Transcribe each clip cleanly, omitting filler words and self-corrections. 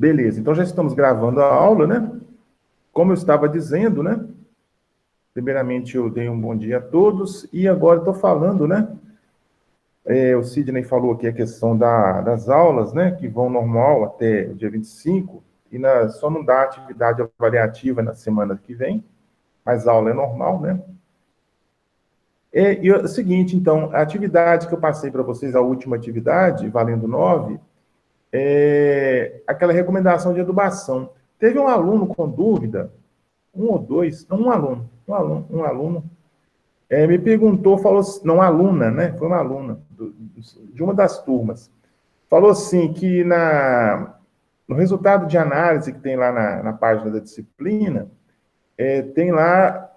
Beleza, então já estamos gravando a aula, né? Como eu estava dizendo, né? Primeiramente, eu dei um bom dia a todos, e agora estou falando, né? O Sidney falou aqui a questão das aulas, né? Que vão normal até o dia 25, e só não dá atividade avaliativa na semana que vem, mas a aula é normal, né? E é o seguinte, então, a atividade que eu passei para vocês, a última atividade, valendo 9, é aquela recomendação de adubação. Teve um aluno com dúvida, um ou dois, não, um aluno, me perguntou, falou, não, aluna, né? Foi uma aluna de uma das turmas. Falou assim que no resultado de análise que tem lá na página da disciplina, tem lá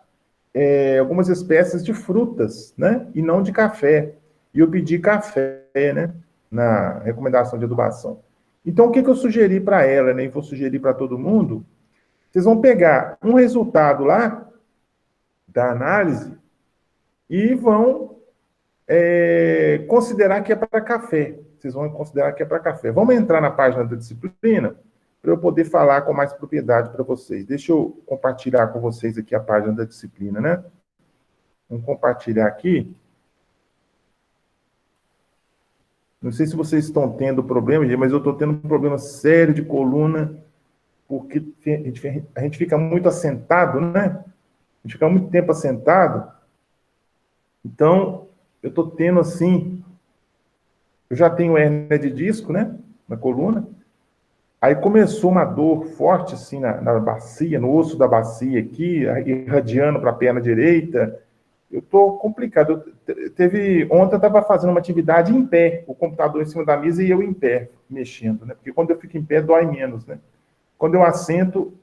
algumas espécies de frutas, né? E não de café. E eu pedi café, né? Na recomendação de adubação. Então, o que eu sugeri para ela, né? E vou sugerir para todo mundo, vocês vão pegar um resultado lá da análise e vão considerar que é para café. Vocês vão considerar que é para café. Vamos entrar na página da disciplina para eu poder falar com mais propriedade para vocês. Deixa eu compartilhar com vocês aqui a página da disciplina, né? Vamos compartilhar aqui. Não sei se vocês estão tendo problema, mas eu estou tendo um problema sério de coluna, porque a gente fica muito assentado, né? A gente fica muito tempo assentado. Então, eu estou tendo assim... Eu já tenho hérnia de disco, né? Na coluna. Aí começou uma dor forte, assim, na bacia, no osso da bacia aqui, irradiando para a perna direita. Eu estou complicado. Ontem eu estava fazendo uma atividade em pé, o computador em cima da mesa e eu em pé, mexendo, né? Porque quando eu fico em pé, dói menos, né? Quando eu assento,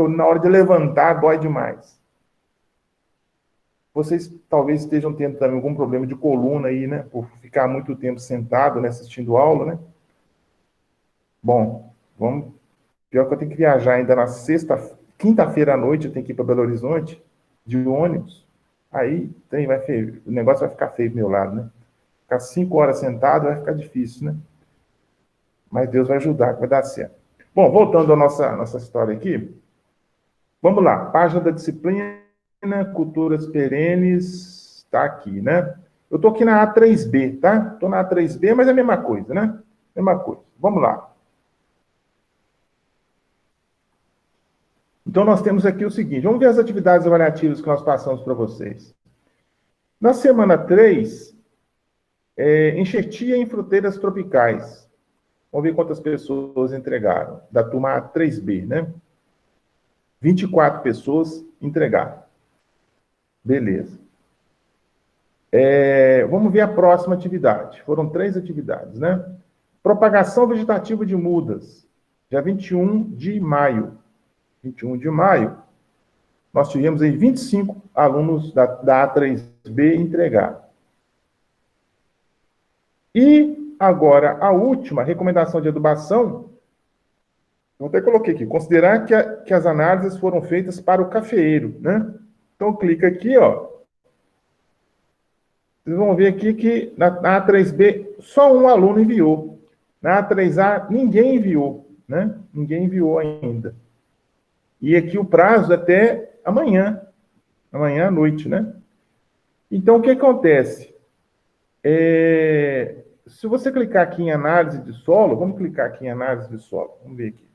na hora de levantar, dói demais. Vocês talvez estejam tendo também algum problema de coluna aí, né? Por ficar muito tempo sentado, né? Assistindo aula, né? Bom, vamos... Pior que eu tenho que viajar ainda na quinta-feira à noite, eu tenho que ir para Belo Horizonte, de ônibus. Aí o negócio vai ficar feio do meu lado, né? Ficar 5 horas sentado vai ficar difícil, né? Mas Deus vai ajudar, vai dar certo. Bom, voltando à nossa história aqui. Vamos lá, página da disciplina, culturas perenes, está aqui, né? Eu estou aqui na A3B, tá? Estou na A3B, mas é a mesma coisa, né? Mesma coisa. Vamos lá. Então, nós temos aqui o seguinte, vamos ver as atividades avaliativas que nós passamos para vocês. Na semana 3, enxertia em fruteiras tropicais. Vamos ver quantas pessoas entregaram, da turma A3B, né? 24 pessoas entregaram. Beleza. Vamos ver a próxima atividade. Foram 3 atividades, né? Propagação vegetativa de mudas, dia 21 de maio. 21 de maio, nós tivemos aí 25 alunos da A3B entregar. E agora, a última recomendação de adubação, eu até coloquei aqui, considerar que as análises foram feitas para o cafeeiro, né? Então, clica aqui, ó. Vocês vão ver aqui que na A3B só um aluno enviou. Na A3A, ninguém enviou, né? Ninguém enviou ainda. E aqui o prazo é até amanhã à noite, né? Então, o que acontece? Se você clicar aqui em análise de solo, vamos clicar aqui em análise de solo, vamos ver aqui.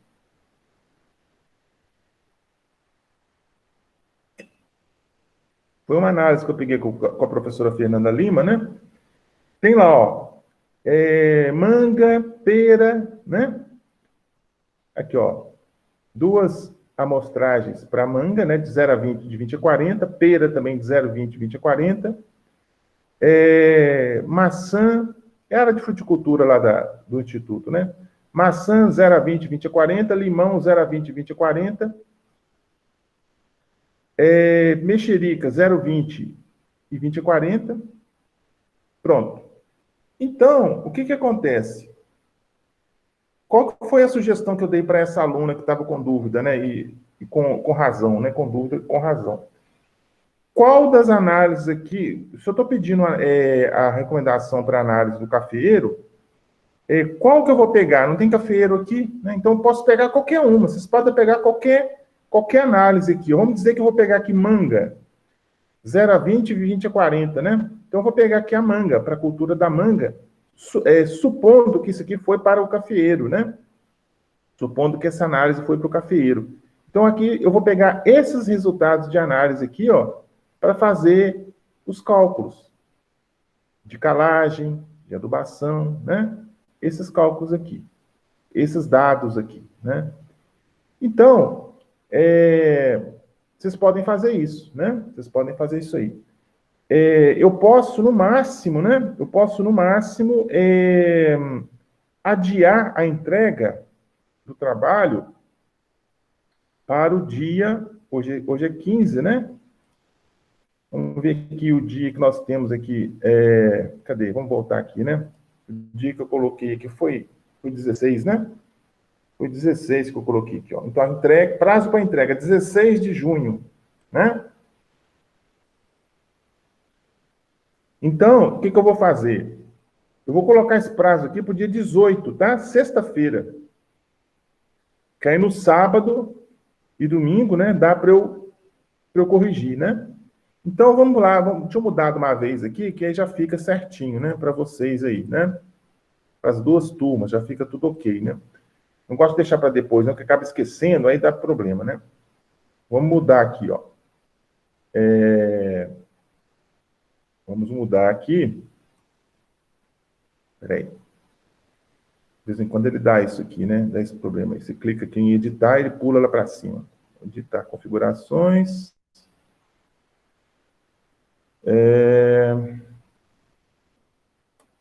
Foi uma análise que eu peguei com a professora Fernanda Lima, né? Tem lá, ó, manga, pera, né? Aqui, ó, 2 amostragens para manga, né? De 0 a 20, de 20 a 40, pera também de 0 a 20, 20 a 40, maçã, era de fruticultura lá do Instituto, né? Maçã 0 a 20, 20 a 40, limão 0 a 20, 20 a 40, mexerica 0 a 20 e 20 a 40, pronto. Então, o que acontece? Qual foi a sugestão que eu dei para essa aluna que estava com dúvida, né? E com razão, né? Com dúvida, com razão. Qual das análises aqui, se eu estou pedindo a recomendação para análise do cafeeiro, Qual que eu vou pegar? Não tem cafeeiro aqui, né? Então eu posso pegar qualquer uma. Vocês podem pegar qualquer análise aqui. Vamos dizer que eu vou pegar aqui manga, 0 a 20, 20 a 40, né? Então eu vou pegar aqui a manga, para a cultura da manga, supondo que isso aqui foi para o cafeeiro, né? Supondo que essa análise foi para o cafeeiro. Então aqui eu vou pegar esses resultados de análise aqui, ó, para fazer os cálculos de calagem, de adubação, né? Esses cálculos aqui, esses dados aqui, né? Então, vocês podem fazer isso, né? Vocês podem fazer isso aí. Eu posso, no máximo, né? Eu posso, no máximo, adiar a entrega do trabalho para o dia... Hoje é 15, né? Vamos ver aqui o dia que nós temos aqui. Cadê? Vamos voltar aqui, né? O dia que eu coloquei aqui foi 16, né? Foi 16 que eu coloquei aqui, ó. Então, prazo para entrega, 16 de junho, né? Então, o que eu vou fazer? Eu vou colocar esse prazo aqui para o dia 18, tá? Sexta-feira. Que aí no sábado e domingo, né? Dá para eu corrigir, né? Então, vamos lá. Deixa eu mudar de uma vez aqui, que aí já fica certinho, né? Para vocês aí, né? Para as duas turmas, já fica tudo ok, né? Não gosto de deixar para depois, não, que acaba esquecendo, aí dá problema, né? Vamos mudar aqui, ó. Vamos mudar aqui. Peraí. De vez em quando ele dá isso aqui, né? Dá esse problema aí. Você clica aqui em editar, ele pula lá para cima. Editar configurações.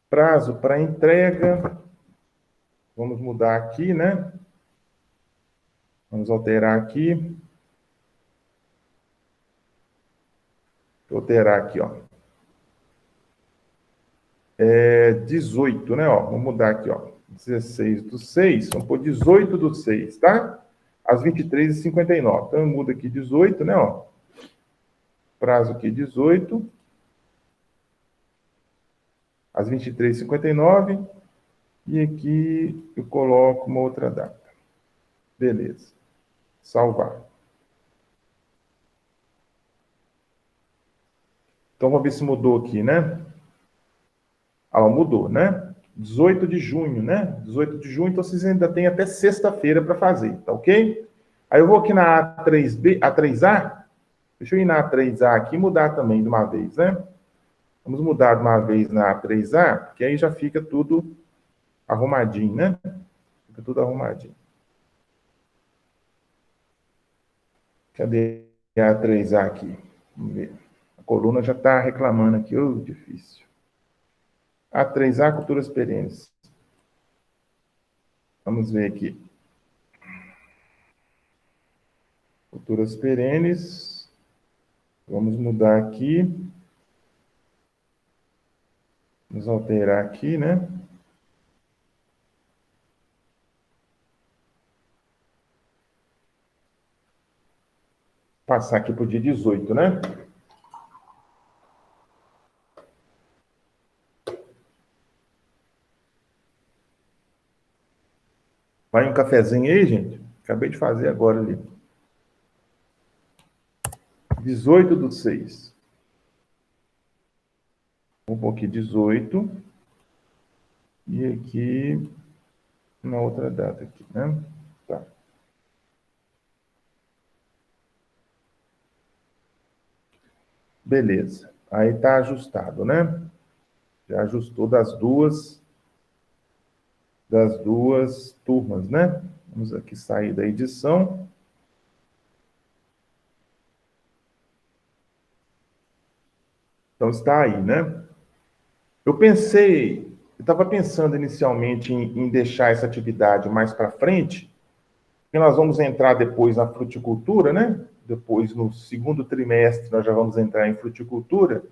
Prazo para entrega. Vamos mudar aqui, né? Vamos alterar aqui. Vou alterar aqui, ó. 18, né? Ó, vamos mudar aqui, ó. 16/6, vamos pôr 18/6, tá? Às 23h59. Então, eu mudo aqui 18, né? Ó. Prazo aqui 18. Às 23h59. E aqui eu coloco uma outra data. Beleza. Salvar. Então, vamos ver se mudou aqui, né? Ah, mudou, né? 18 de junho, né? 18 de junho, então vocês ainda têm até sexta-feira para fazer, tá ok? Aí eu vou aqui na A3B, A3A. Deixa eu ir na A3A aqui e mudar também de uma vez, né? Vamos mudar de uma vez na A3A, porque aí já fica tudo arrumadinho, né? Fica tudo arrumadinho. Cadê a A3A aqui? Vamos ver. A coluna já está reclamando aqui. Difícil. A3A, culturas perenes. Vamos ver aqui. Culturas perenes. Vamos mudar aqui. Vamos alterar aqui, né? Passar aqui para o dia 18, né? Vai um cafezinho aí, gente? Acabei de fazer agora ali. 18/6. Vou pôr aqui 18. E aqui, uma outra data aqui, né? Tá. Beleza. Aí tá ajustado, né? Já ajustou das duas turmas, né? Vamos aqui sair da edição. Então está aí, né? Eu estava pensando inicialmente em deixar essa atividade mais para frente, porque nós vamos entrar depois na fruticultura, né? Depois, no segundo trimestre, nós já vamos entrar em fruticultura,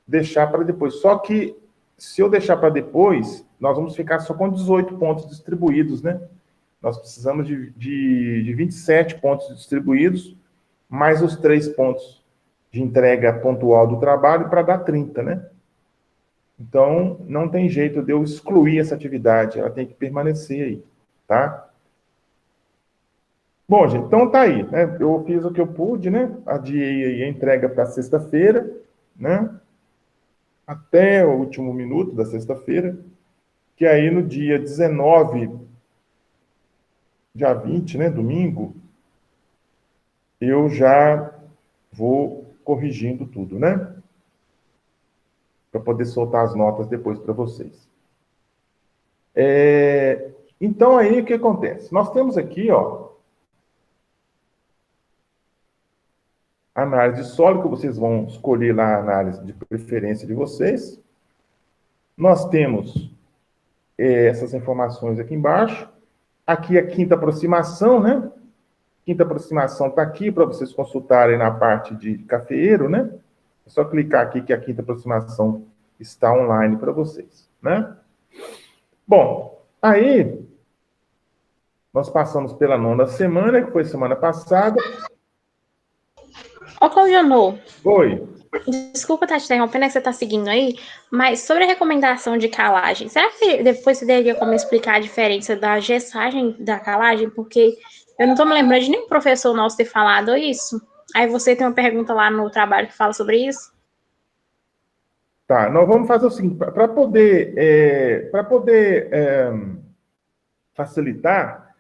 deixar para depois. Só que, se eu deixar para depois, nós vamos ficar só com 18 pontos distribuídos, né? Nós precisamos de 27 pontos distribuídos, mais os 3 pontos de entrega pontual do trabalho para dar 30, né? Então, não tem jeito de eu excluir essa atividade, ela tem que permanecer aí, tá? Bom, gente, então tá aí, né? Eu fiz o que eu pude, né? Adiei aí a entrega para sexta-feira, né? Até o último minuto da sexta-feira, que aí no dia 19, dia 20, né? Domingo, eu já vou corrigindo tudo, né? Para poder soltar as notas depois para vocês. Então, aí, o que acontece? Nós temos aqui, ó, a análise de solo, que vocês vão escolher lá a análise de preferência de vocês. Nós temos essas informações aqui embaixo. Aqui a quinta aproximação, né? Quinta aproximação está aqui para vocês consultarem na parte de cafeeiro, né? É só clicar aqui que a quinta aproximação está online para vocês, né? Bom, aí nós passamos pela nona semana, que foi semana passada. Ô, Claudiano. Oi. Desculpa estar te interrompendo, é que você está seguindo aí, mas sobre a recomendação de calagem, será que depois você teria como explicar a diferença da gessagem da calagem? Porque eu não estou me lembrando de nenhum professor nosso ter falado isso. Aí você tem uma pergunta lá no trabalho que fala sobre isso? Tá, nós vamos fazer o seguinte, para poder facilitar,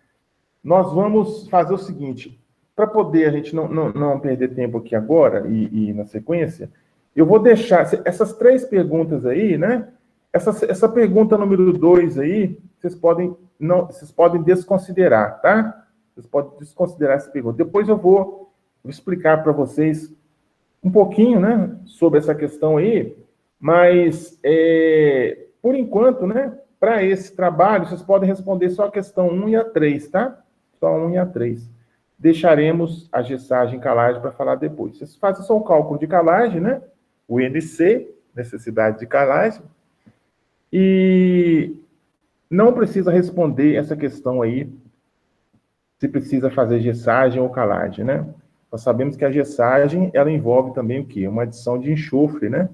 nós vamos fazer o seguinte, para poder a gente não perder tempo aqui agora e na sequência, eu vou deixar essas três perguntas aí, né? Essa pergunta número 2 aí, vocês podem desconsiderar, tá? Vocês podem desconsiderar essa pergunta. Depois eu vou explicar para vocês um pouquinho, né, sobre essa questão aí, mas, por enquanto, né, para esse trabalho, vocês podem responder só a questão 1 e a 3, tá? Só 1 e a 3. Deixaremos a gessagem e calagem para falar depois. Vocês fazem só o cálculo de calagem, né? O NC, necessidade de calagem. E não precisa responder essa questão aí, se precisa fazer gessagem ou calagem, né? Nós sabemos que a gessagem, ela envolve também o quê? Uma adição de enxofre, né?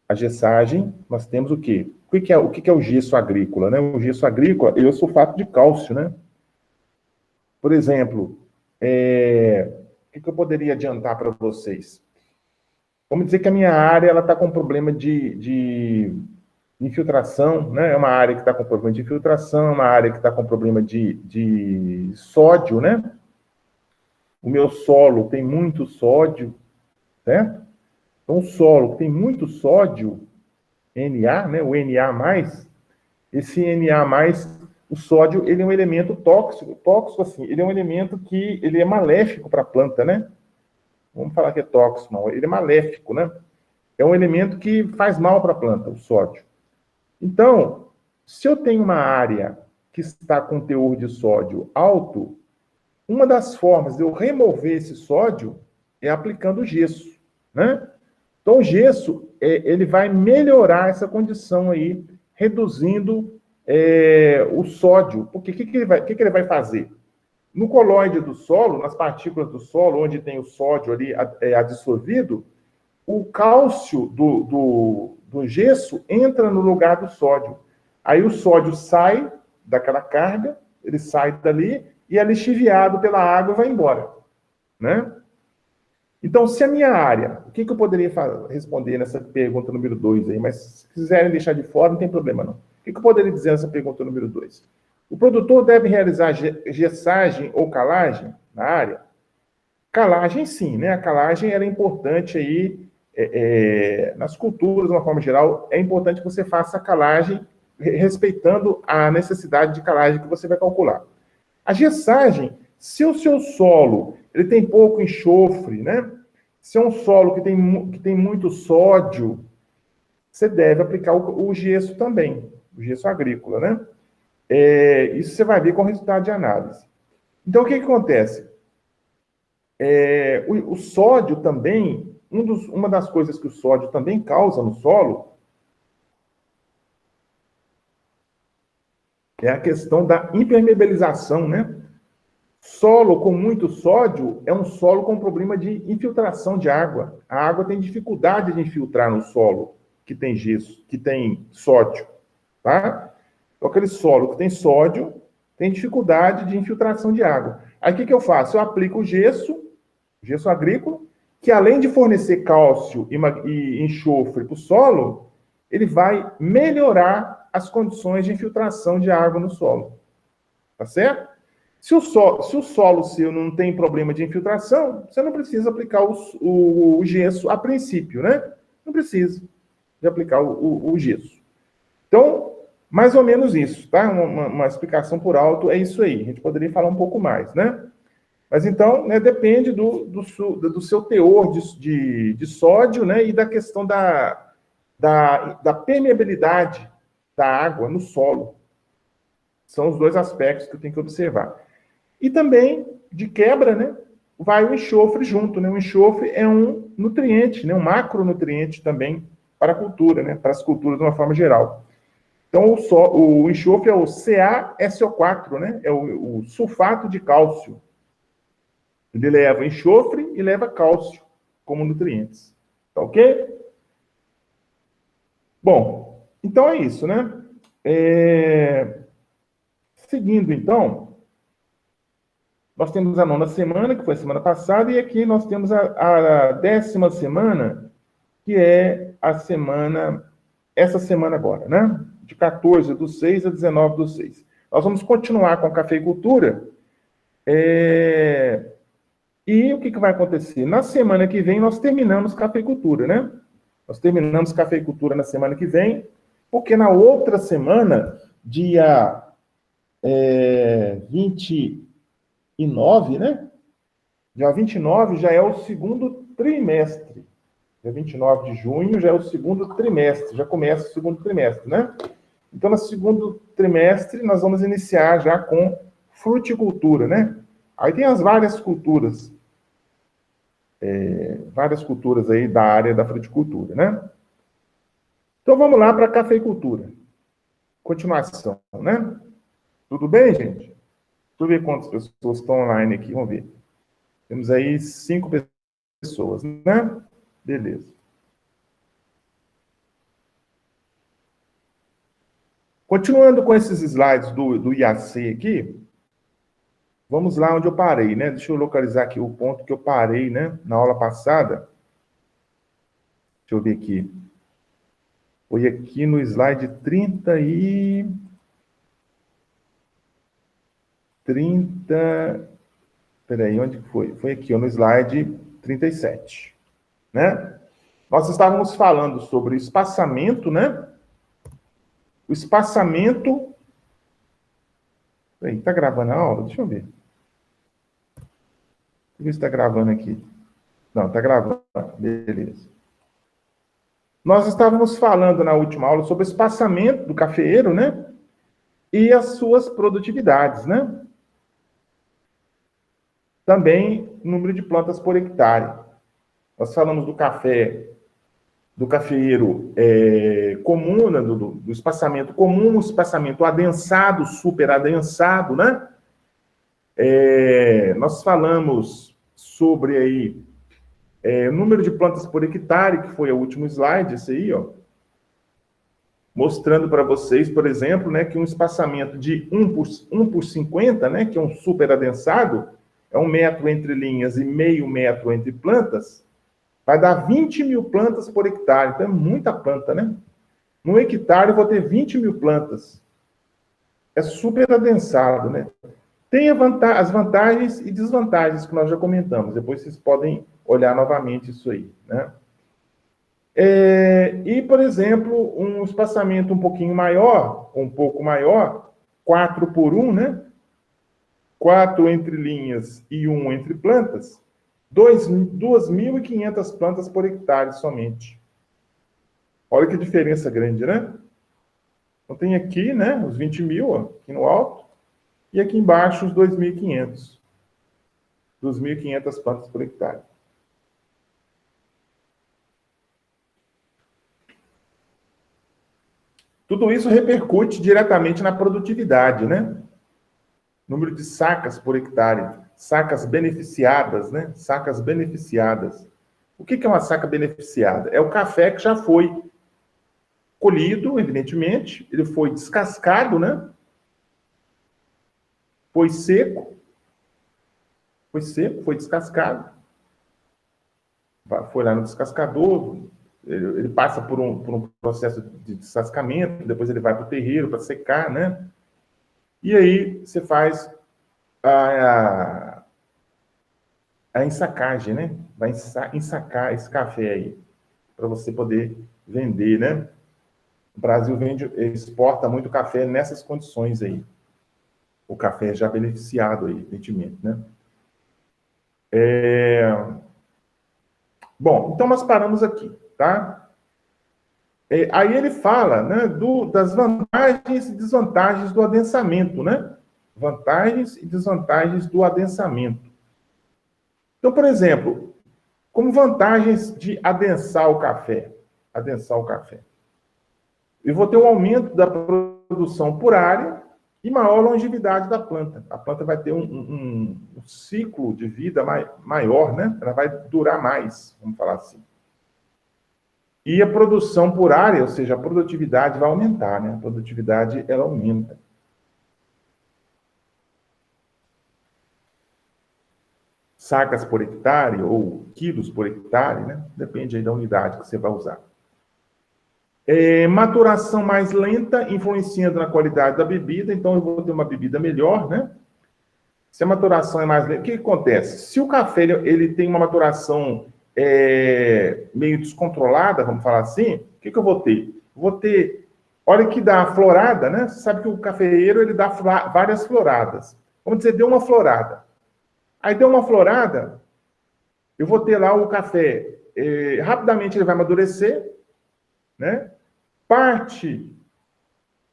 A gessagem, nós temos o quê? O que é o gesso agrícola, né? O gesso agrícola, ele é o sulfato de cálcio, né? Por exemplo, o que eu poderia adiantar para vocês? Vamos dizer que a minha área, ela está com problema de infiltração, né? É uma área que está com problema de infiltração, uma área que está com problema de sódio, né? O meu solo tem muito sódio, certo? Então, o solo que tem muito sódio, Na, né, o Na+, esse Na+, o sódio, ele é um elemento tóxico assim, ele é um elemento que ele é maléfico para a planta, né? Vamos falar que é tóxico, não, ele é maléfico, né? É um elemento que faz mal para a planta, o sódio. Então, se eu tenho uma área que está com teor de sódio alto, uma das formas de eu remover esse sódio é aplicando gesso, né? Então, o gesso, ele vai melhorar essa condição aí, reduzindo o sódio. Porque o que ele vai fazer? No coloide do solo, nas partículas do solo, onde tem o sódio ali adsorvido, o cálcio do gesso entra no lugar do sódio. Aí o sódio sai daquela carga, ele sai dali e é lixiviado pela água e vai embora, né? Então, se a minha área, o que eu poderia responder nessa pergunta número 2 aí, mas se quiserem deixar de fora, não tem problema não. O que eu poderia dizer nessa pergunta número 2? O produtor deve realizar gessagem ou calagem na área? Calagem, sim, né? A calagem ela é importante aí, nas culturas, de uma forma geral, é importante que você faça a calagem respeitando a necessidade de calagem que você vai calcular. A gessagem, se o seu solo ele tem pouco enxofre, né? Se é um solo que tem muito sódio, você deve aplicar o gesso também, o gesso agrícola, né? Isso você vai ver com o resultado de análise. Então, o que acontece? O sódio também, uma das coisas que o sódio também causa no solo é a questão da impermeabilização, né? Solo com muito sódio é um solo com problema de infiltração de água. A água tem dificuldade de infiltrar no solo. que tem gesso, que tem sódio, tá? Então, aquele solo que tem sódio tem dificuldade de infiltração de água. Aí, o que eu faço? Eu aplico o gesso agrícola, que além de fornecer cálcio e enxofre para o solo, ele vai melhorar as condições de infiltração de água no solo. Tá certo? Se o solo seu não tem problema de infiltração, você não precisa aplicar o gesso a princípio, né? Não precisa de aplicar o gesso. Então, mais ou menos isso, tá? Uma explicação por alto é isso aí. A gente poderia falar um pouco mais, né? Mas então, né, depende do seu teor de sódio, né? E da questão da permeabilidade da água no solo. São os dois aspectos que eu tenho que observar. E também, de quebra, né, vai o enxofre junto. Né? O enxofre é um nutriente, né, um macronutriente também para a cultura, né, para as culturas de uma forma geral. Então, o enxofre é o CaSO4, né, é o sulfato de cálcio. Ele leva enxofre e leva cálcio como nutrientes. Tá ok? Bom, então é isso, né? Seguindo, então, nós temos a 9ª semana, que foi a semana passada, e aqui nós temos a 10ª semana, que é essa semana agora, né? De 14/6 a 19/6. Nós vamos continuar com a cafeicultura. E o que vai acontecer? Na semana que vem, nós terminamos cafeicultura, né? Nós terminamos cafeicultura na semana que vem, porque na outra semana, dia 29, né? Dia 29 já é o segundo trimestre. Dia 29 de junho já é o segundo trimestre, já começa o segundo trimestre, né? Então, no segundo trimestre, nós vamos iniciar já com fruticultura, né? Aí tem as várias culturas aí da área da fruticultura, né? Então, vamos lá para a cafeicultura. Continuação, né? Tudo bem, gente? Deixa eu ver quantas pessoas estão online aqui, vamos ver. Temos aí 5 pessoas, né? Beleza. Continuando com esses slides do IAC aqui, vamos lá onde eu parei, né? Deixa eu localizar aqui o ponto que eu parei, né? Na aula passada. Deixa eu ver aqui. Foi aqui no slide 30. Peraí, onde foi? Foi aqui, no slide 37. Né? Nós estávamos falando sobre o espaçamento, né? O espaçamento... Peraí, tá gravando a aula? Deixa eu ver. Deixa eu ver se está gravando aqui. Não, está gravando. Beleza. Nós estávamos falando na última aula sobre o espaçamento do cafeeiro, né? E as suas produtividades, né? Também número de plantas por hectare. Nós falamos do cafeeiro comum, né? do espaçamento comum, o espaçamento adensado, super adensado, né? Nós falamos sobre aí número de plantas por hectare, que foi o último slide, esse aí, ó. Mostrando para vocês, por exemplo, né, que um espaçamento de 1 por 50, né, que é um super adensado, é 1 metro entre linhas e meio metro entre plantas, vai dar 20 mil plantas por hectare. Então, é muita planta, né? No hectare, eu vou ter 20 mil plantas. É super adensado, né? Tem as vantagens e desvantagens que nós já comentamos. Depois vocês podem olhar novamente isso aí, né? E, por exemplo, um espaçamento um pouquinho maior, um pouco maior, 4 por 1, né? 4 entre linhas e 1 entre plantas, 2.500 plantas por hectare somente. Olha que diferença grande, né? Então tem aqui, né, os 20 mil, ó, aqui no alto, e aqui embaixo os 2.500. 2.500 plantas por hectare. Tudo isso repercute diretamente na produtividade, né? Número de sacas por hectare, sacas beneficiadas, né? Sacas beneficiadas. O que é uma saca beneficiada? É o café que já foi colhido, evidentemente, ele foi descascado, né? Foi seco, foi descascado, foi lá no descascador, ele passa por um processo de descascamento, depois ele vai para o terreiro para secar, né? E aí você faz a ensacagem, né? Vai ensacar esse café aí, para você poder vender, né? O Brasil exporta muito café nessas condições aí. O café já beneficiado aí, evidentemente, né? Bom, então nós paramos aqui, tá? Aí ele fala, né, das vantagens e desvantagens do adensamento, né? Vantagens e desvantagens do adensamento. Então, por exemplo, como vantagens de adensar o café. Eu vou ter um aumento da produção por área e maior longevidade da planta. A planta vai ter um ciclo de vida maior, né? Ela vai durar mais, vamos falar assim. E a produção por área, ou seja, a produtividade vai aumentar, né? A produtividade, ela aumenta. Sacas por hectare ou quilos por hectare, né? Depende aí da unidade que você vai usar. Maturação mais lenta, influenciando na qualidade da bebida, então eu vou ter uma bebida melhor, né? Se a maturação é mais lenta, o que acontece? Se o café ele tem uma maturação meio descontrolada, vamos falar assim, o que eu vou ter? Vou ter, olha que dá a florada, né? Você sabe que o cafeeiro ele dá várias floradas. Vamos dizer, deu uma florada. Aí deu uma florada, eu vou ter lá o café, rapidamente ele vai amadurecer, né? Parte,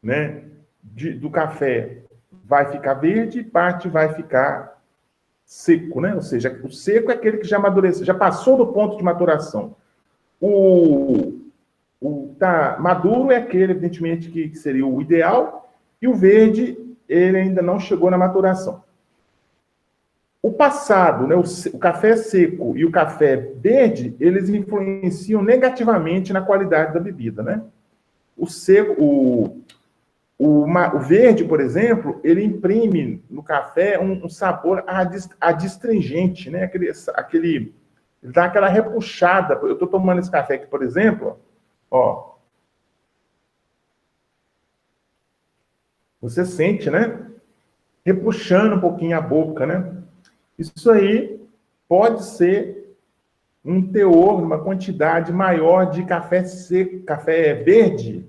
né, do café vai ficar verde, parte vai ficar seco, né? Ou seja, o seco é aquele que já amadureceu, já passou do ponto de maturação. O maduro é aquele, evidentemente, que seria o ideal, e o verde, ele ainda não chegou na maturação. O passado, né, o café seco e o café verde, eles influenciam negativamente na qualidade da bebida, né? O seco, o verde, por exemplo, ele imprime no café um sabor adstringente, né? Ele dá aquela repuxada. Eu estou tomando esse café aqui, por exemplo, ó. Você sente, né? Repuxando um pouquinho a boca, né? Isso aí pode ser um teor, uma quantidade maior de café seco, café verde,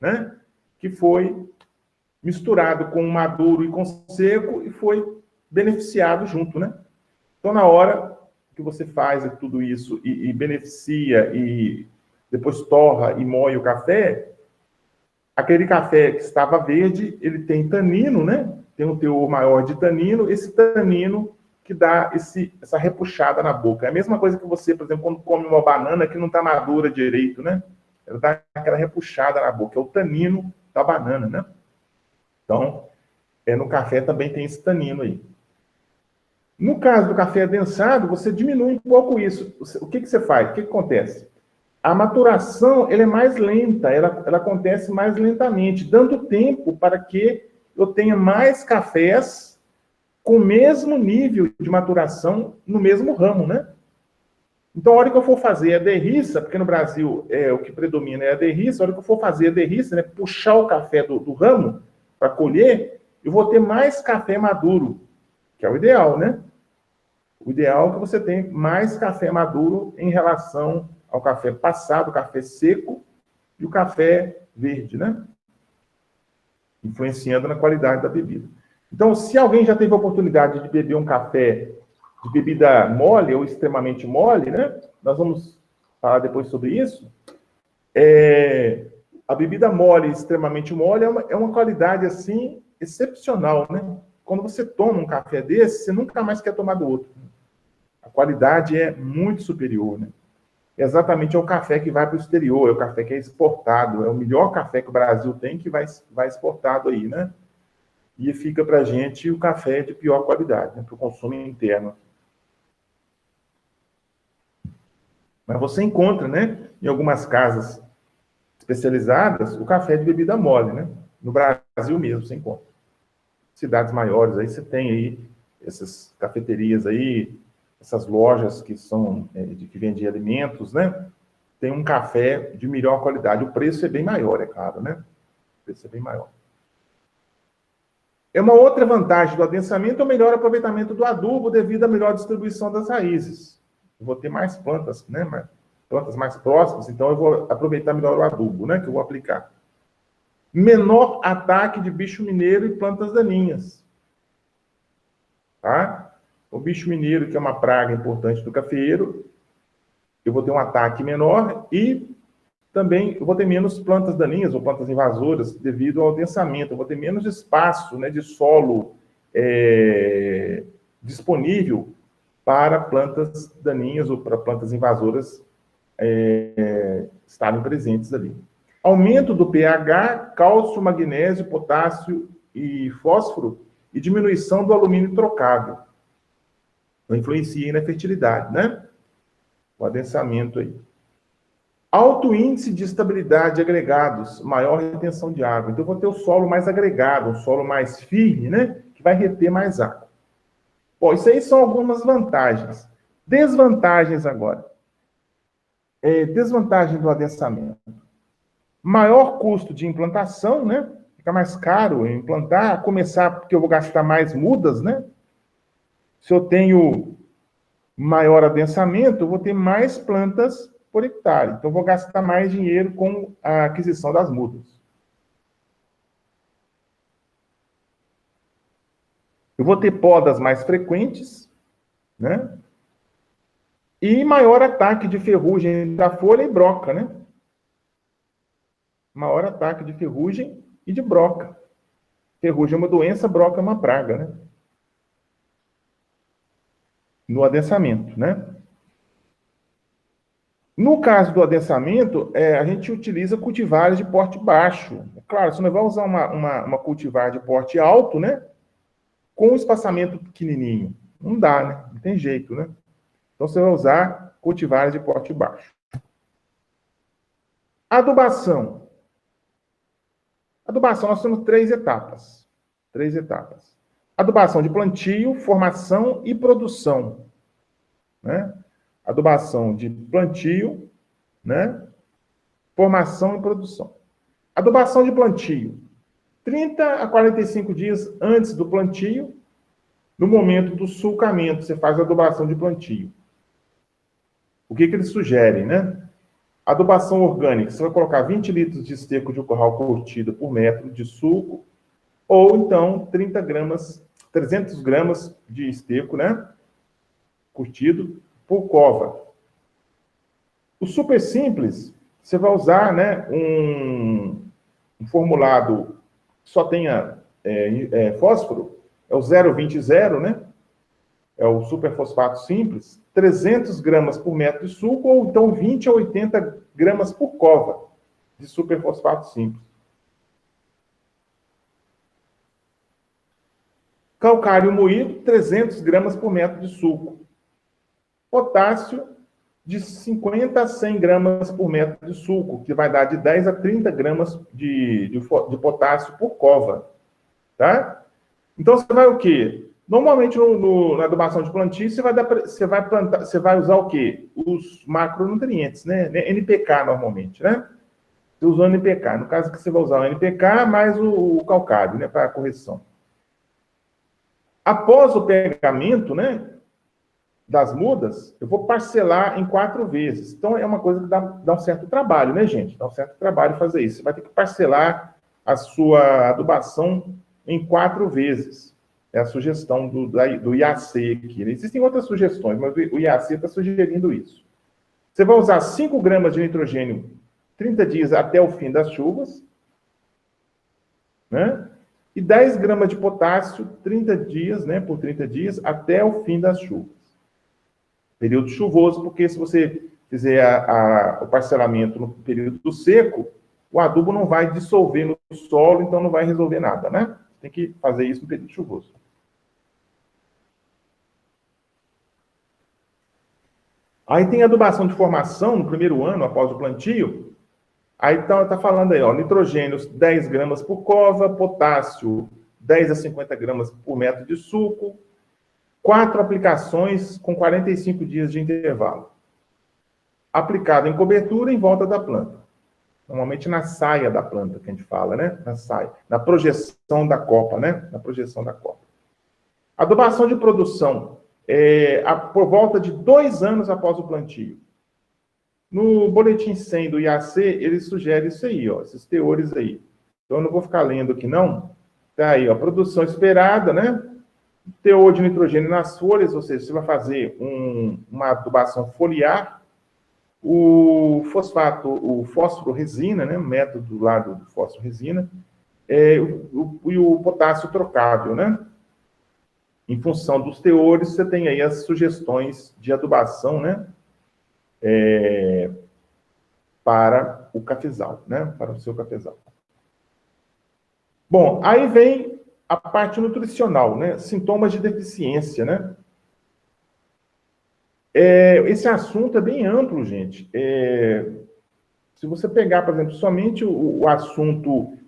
né? Que foi misturado com maduro e com seco e foi beneficiado junto, né? Então, na hora que você faz tudo isso e beneficia e depois torra e moe o café, aquele café que estava verde, ele tem tanino, né? Tem um teor maior de tanino, esse tanino que dá essa repuxada na boca. É a mesma coisa que você, por exemplo, quando come uma banana que não está madura direito, né? Ela dá aquela repuxada na boca, é o tanino da banana, né? Então, no café também tem esse tanino aí. No caso do café adensado, você diminui um pouco isso. O que você faz? O que acontece? A maturação ela é mais lenta, ela acontece mais lentamente, dando tempo para que eu tenha mais cafés com o mesmo nível de maturação no mesmo ramo, né? Então, a hora que eu for fazer a derriça, porque no Brasil o que predomina é a derriça, a hora que eu for fazer a derriça, né, puxar o café do ramo para colher, eu vou ter mais café maduro, que é o ideal, né? O ideal é que você tenha mais café maduro em relação ao café passado, o café seco e o café verde, né? Influenciando na qualidade da bebida. Então, se alguém já teve a oportunidade de beber um café de bebida mole ou extremamente mole, né? Nós vamos falar depois sobre isso. A bebida mole, extremamente mole, é uma qualidade, assim, excepcional, né? Quando você toma um café desse, você nunca mais quer tomar do outro. A qualidade é muito superior, né? Exatamente é o café que vai para o exterior, é o café que é exportado, é o melhor café que o Brasil tem que vai exportado aí, né? E fica para a gente o café de pior qualidade, né? Para o consumo interno. Mas você encontra, né? Em algumas casas especializadas, o café de bebida mole, né? No Brasil mesmo, você encontra. Cidades maiores, aí você tem aí essas cafeterias aí, essas lojas que são que vendem alimentos, né? Tem um café de melhor qualidade. O preço é bem maior, é claro, né? O preço é bem maior. É uma outra vantagem do adensamento, é o melhor aproveitamento do adubo devido à melhor distribuição das raízes. Eu vou ter mais plantas, né? Plantas mais próximas, então eu vou aproveitar melhor o adubo, né? Que eu vou aplicar. Menor ataque de bicho mineiro e plantas daninhas. Tá? O bicho mineiro, que é uma praga importante do cafeeiro, eu vou ter um ataque menor e também eu vou ter menos plantas daninhas ou plantas invasoras devido ao densamento. Eu vou ter menos espaço, né, de solo disponível para plantas daninhas ou para plantas invasoras estarem presentes ali. Aumento do pH, cálcio, magnésio, potássio e fósforo e diminuição do alumínio trocável. Não influencia na fertilidade, né? O adensamento aí. Alto índice de estabilidade de agregados, maior retenção de água. Então, eu vou ter o solo mais agregado, um solo mais firme, né? Que vai reter mais água. Bom, isso aí são algumas vantagens. Desvantagens agora. Desvantagem do adensamento. Maior custo de implantação, né? Fica mais caro implantar, começar porque eu vou gastar mais mudas, né? Se eu tenho maior adensamento, eu vou ter mais plantas por hectare. Então, eu vou gastar mais dinheiro com a aquisição das mudas. Eu vou ter podas mais frequentes, né? E maior ataque de ferrugem da folha e broca, né? Maior ataque de ferrugem e de broca. Ferrugem é uma doença, broca é uma praga, né? No adensamento, né? No caso do adensamento, a gente utiliza cultivares de porte baixo. Claro, você não vai usar uma cultivar de porte alto, né? Com um espaçamento pequenininho. Não dá, né? Não tem jeito, né? Então, você vai usar cultivares de porte baixo. Adubação. Adubação, nós temos 3 etapas. 3 etapas. Adubação de plantio, formação e produção. Né? Adubação de plantio, né? Formação e produção. Adubação de plantio. 30 a 45 dias antes do plantio, no momento do sulcamento, você faz a adubação de plantio. O que eles sugerem, né? Adubação orgânica, você vai colocar 20 litros de esterco de curral curtido por metro de sulco, ou então 300 gramas de esterco, né? Curtido por cova. O super simples, você vai usar, né, um formulado que só tenha fósforo, é o 0,20,0, né? É o superfosfato simples, 300 gramas por metro de suco, ou então 20 a 80 gramas por cova de superfosfato simples. Calcário moído, 300 gramas por metro de suco. Potássio, de 50 a 100 gramas por metro de suco, que vai dar de 10 a 30 gramas de potássio por cova. Tá? Então, você vai o quê? Normalmente, na adubação de plantio, você vai usar o quê? Os macronutrientes, né? NPK, normalmente, né? Você usa o NPK. No caso que você vai usar o NPK mais o calcário, né? Para a correção. Após o pegamento, né? Das mudas, eu vou parcelar em 4 vezes. Então, é uma coisa que dá um certo trabalho, né, gente? Dá um certo trabalho fazer isso. Você vai ter que parcelar a sua adubação em 4 vezes. É a sugestão do IAC aqui. Existem outras sugestões, mas o IAC está sugerindo isso. Você vai usar 5 gramas de nitrogênio 30 dias até o fim das chuvas, né? E 10 gramas de potássio 30 dias, né, por 30 dias, até o fim das chuvas. Período chuvoso, porque se você fizer o parcelamento no período seco, o adubo não vai dissolver no solo, então não vai resolver nada, né? Tem que fazer isso no período chuvoso. Aí tem a adubação de formação no primeiro ano, após o plantio. Aí então está falando aí, ó, nitrogênio 10 gramas por cova, potássio 10 a 50 gramas por metro de suco, 4 aplicações com 45 dias de intervalo. Aplicado em cobertura em volta da planta. Normalmente na saia da planta, que a gente fala, né? Na saia. Na projeção da copa, né? Na projeção da copa. Adubação de produção por volta de 2 anos após o plantio. No boletim 100 do IAC, ele sugere isso aí, ó, esses teores aí. Então, eu não vou ficar lendo aqui, não. Tá aí, ó, produção esperada, né? Teor de nitrogênio nas folhas, ou seja, você vai fazer uma adubação foliar. O fósforo resina, né? O método lá do fósforo resina. E o potássio trocável, né? Em função dos teores, você tem aí as sugestões de adubação, né? Para o cafezal, né? Para o seu cafezal. Bom, aí vem a parte nutricional, né? Sintomas de deficiência, né? Esse assunto é bem amplo, gente. Se você pegar, por exemplo, somente o assunto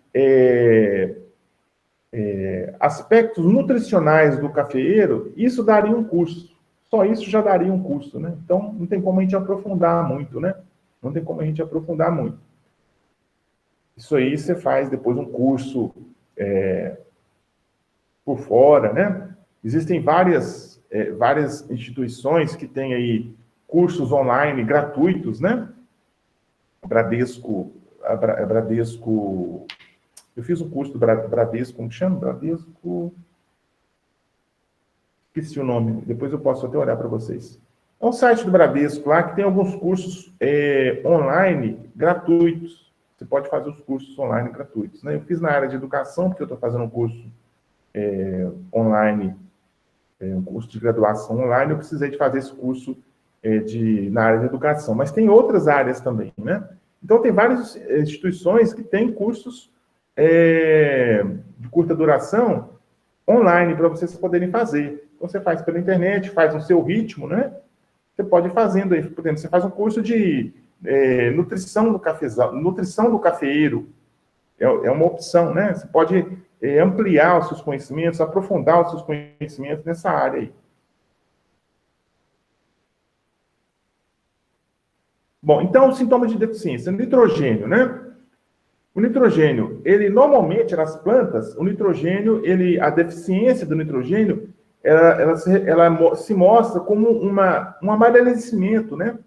aspectos nutricionais do cafeeiro, isso daria um curso. Só isso já daria um curso, né? Então, não tem como a gente aprofundar muito, né? Não tem como a gente aprofundar muito. Isso aí você faz depois um curso por fora, né? Existem várias instituições que têm aí cursos online gratuitos, né? Bradesco, eu fiz um curso do Bradesco, como que chama? Bradesco, esqueci o nome, depois eu posso até olhar para vocês. É um site do Bradesco lá que tem alguns cursos online gratuitos. Você pode fazer os cursos online gratuitos, né? Eu fiz na área de educação, porque eu estou fazendo um curso online, um curso de graduação online, eu precisei de fazer esse curso na área de educação. Mas tem outras áreas também, né? Então, tem várias instituições que têm cursos de curta duração online para vocês poderem fazer. Então, você faz pela internet, faz no seu ritmo, né? Você pode ir fazendo aí. Por exemplo, você faz um curso de nutrição do cafezal, nutrição do cafeeiro. É uma opção, né? Você pode ampliar os seus conhecimentos, aprofundar os seus conhecimentos nessa área aí. Bom, então, os sintomas de deficiência. Nitrogênio, né? O nitrogênio, ele normalmente, nas plantas, o nitrogênio, a deficiência do nitrogênio, ela se mostra como um amarelecimento, né?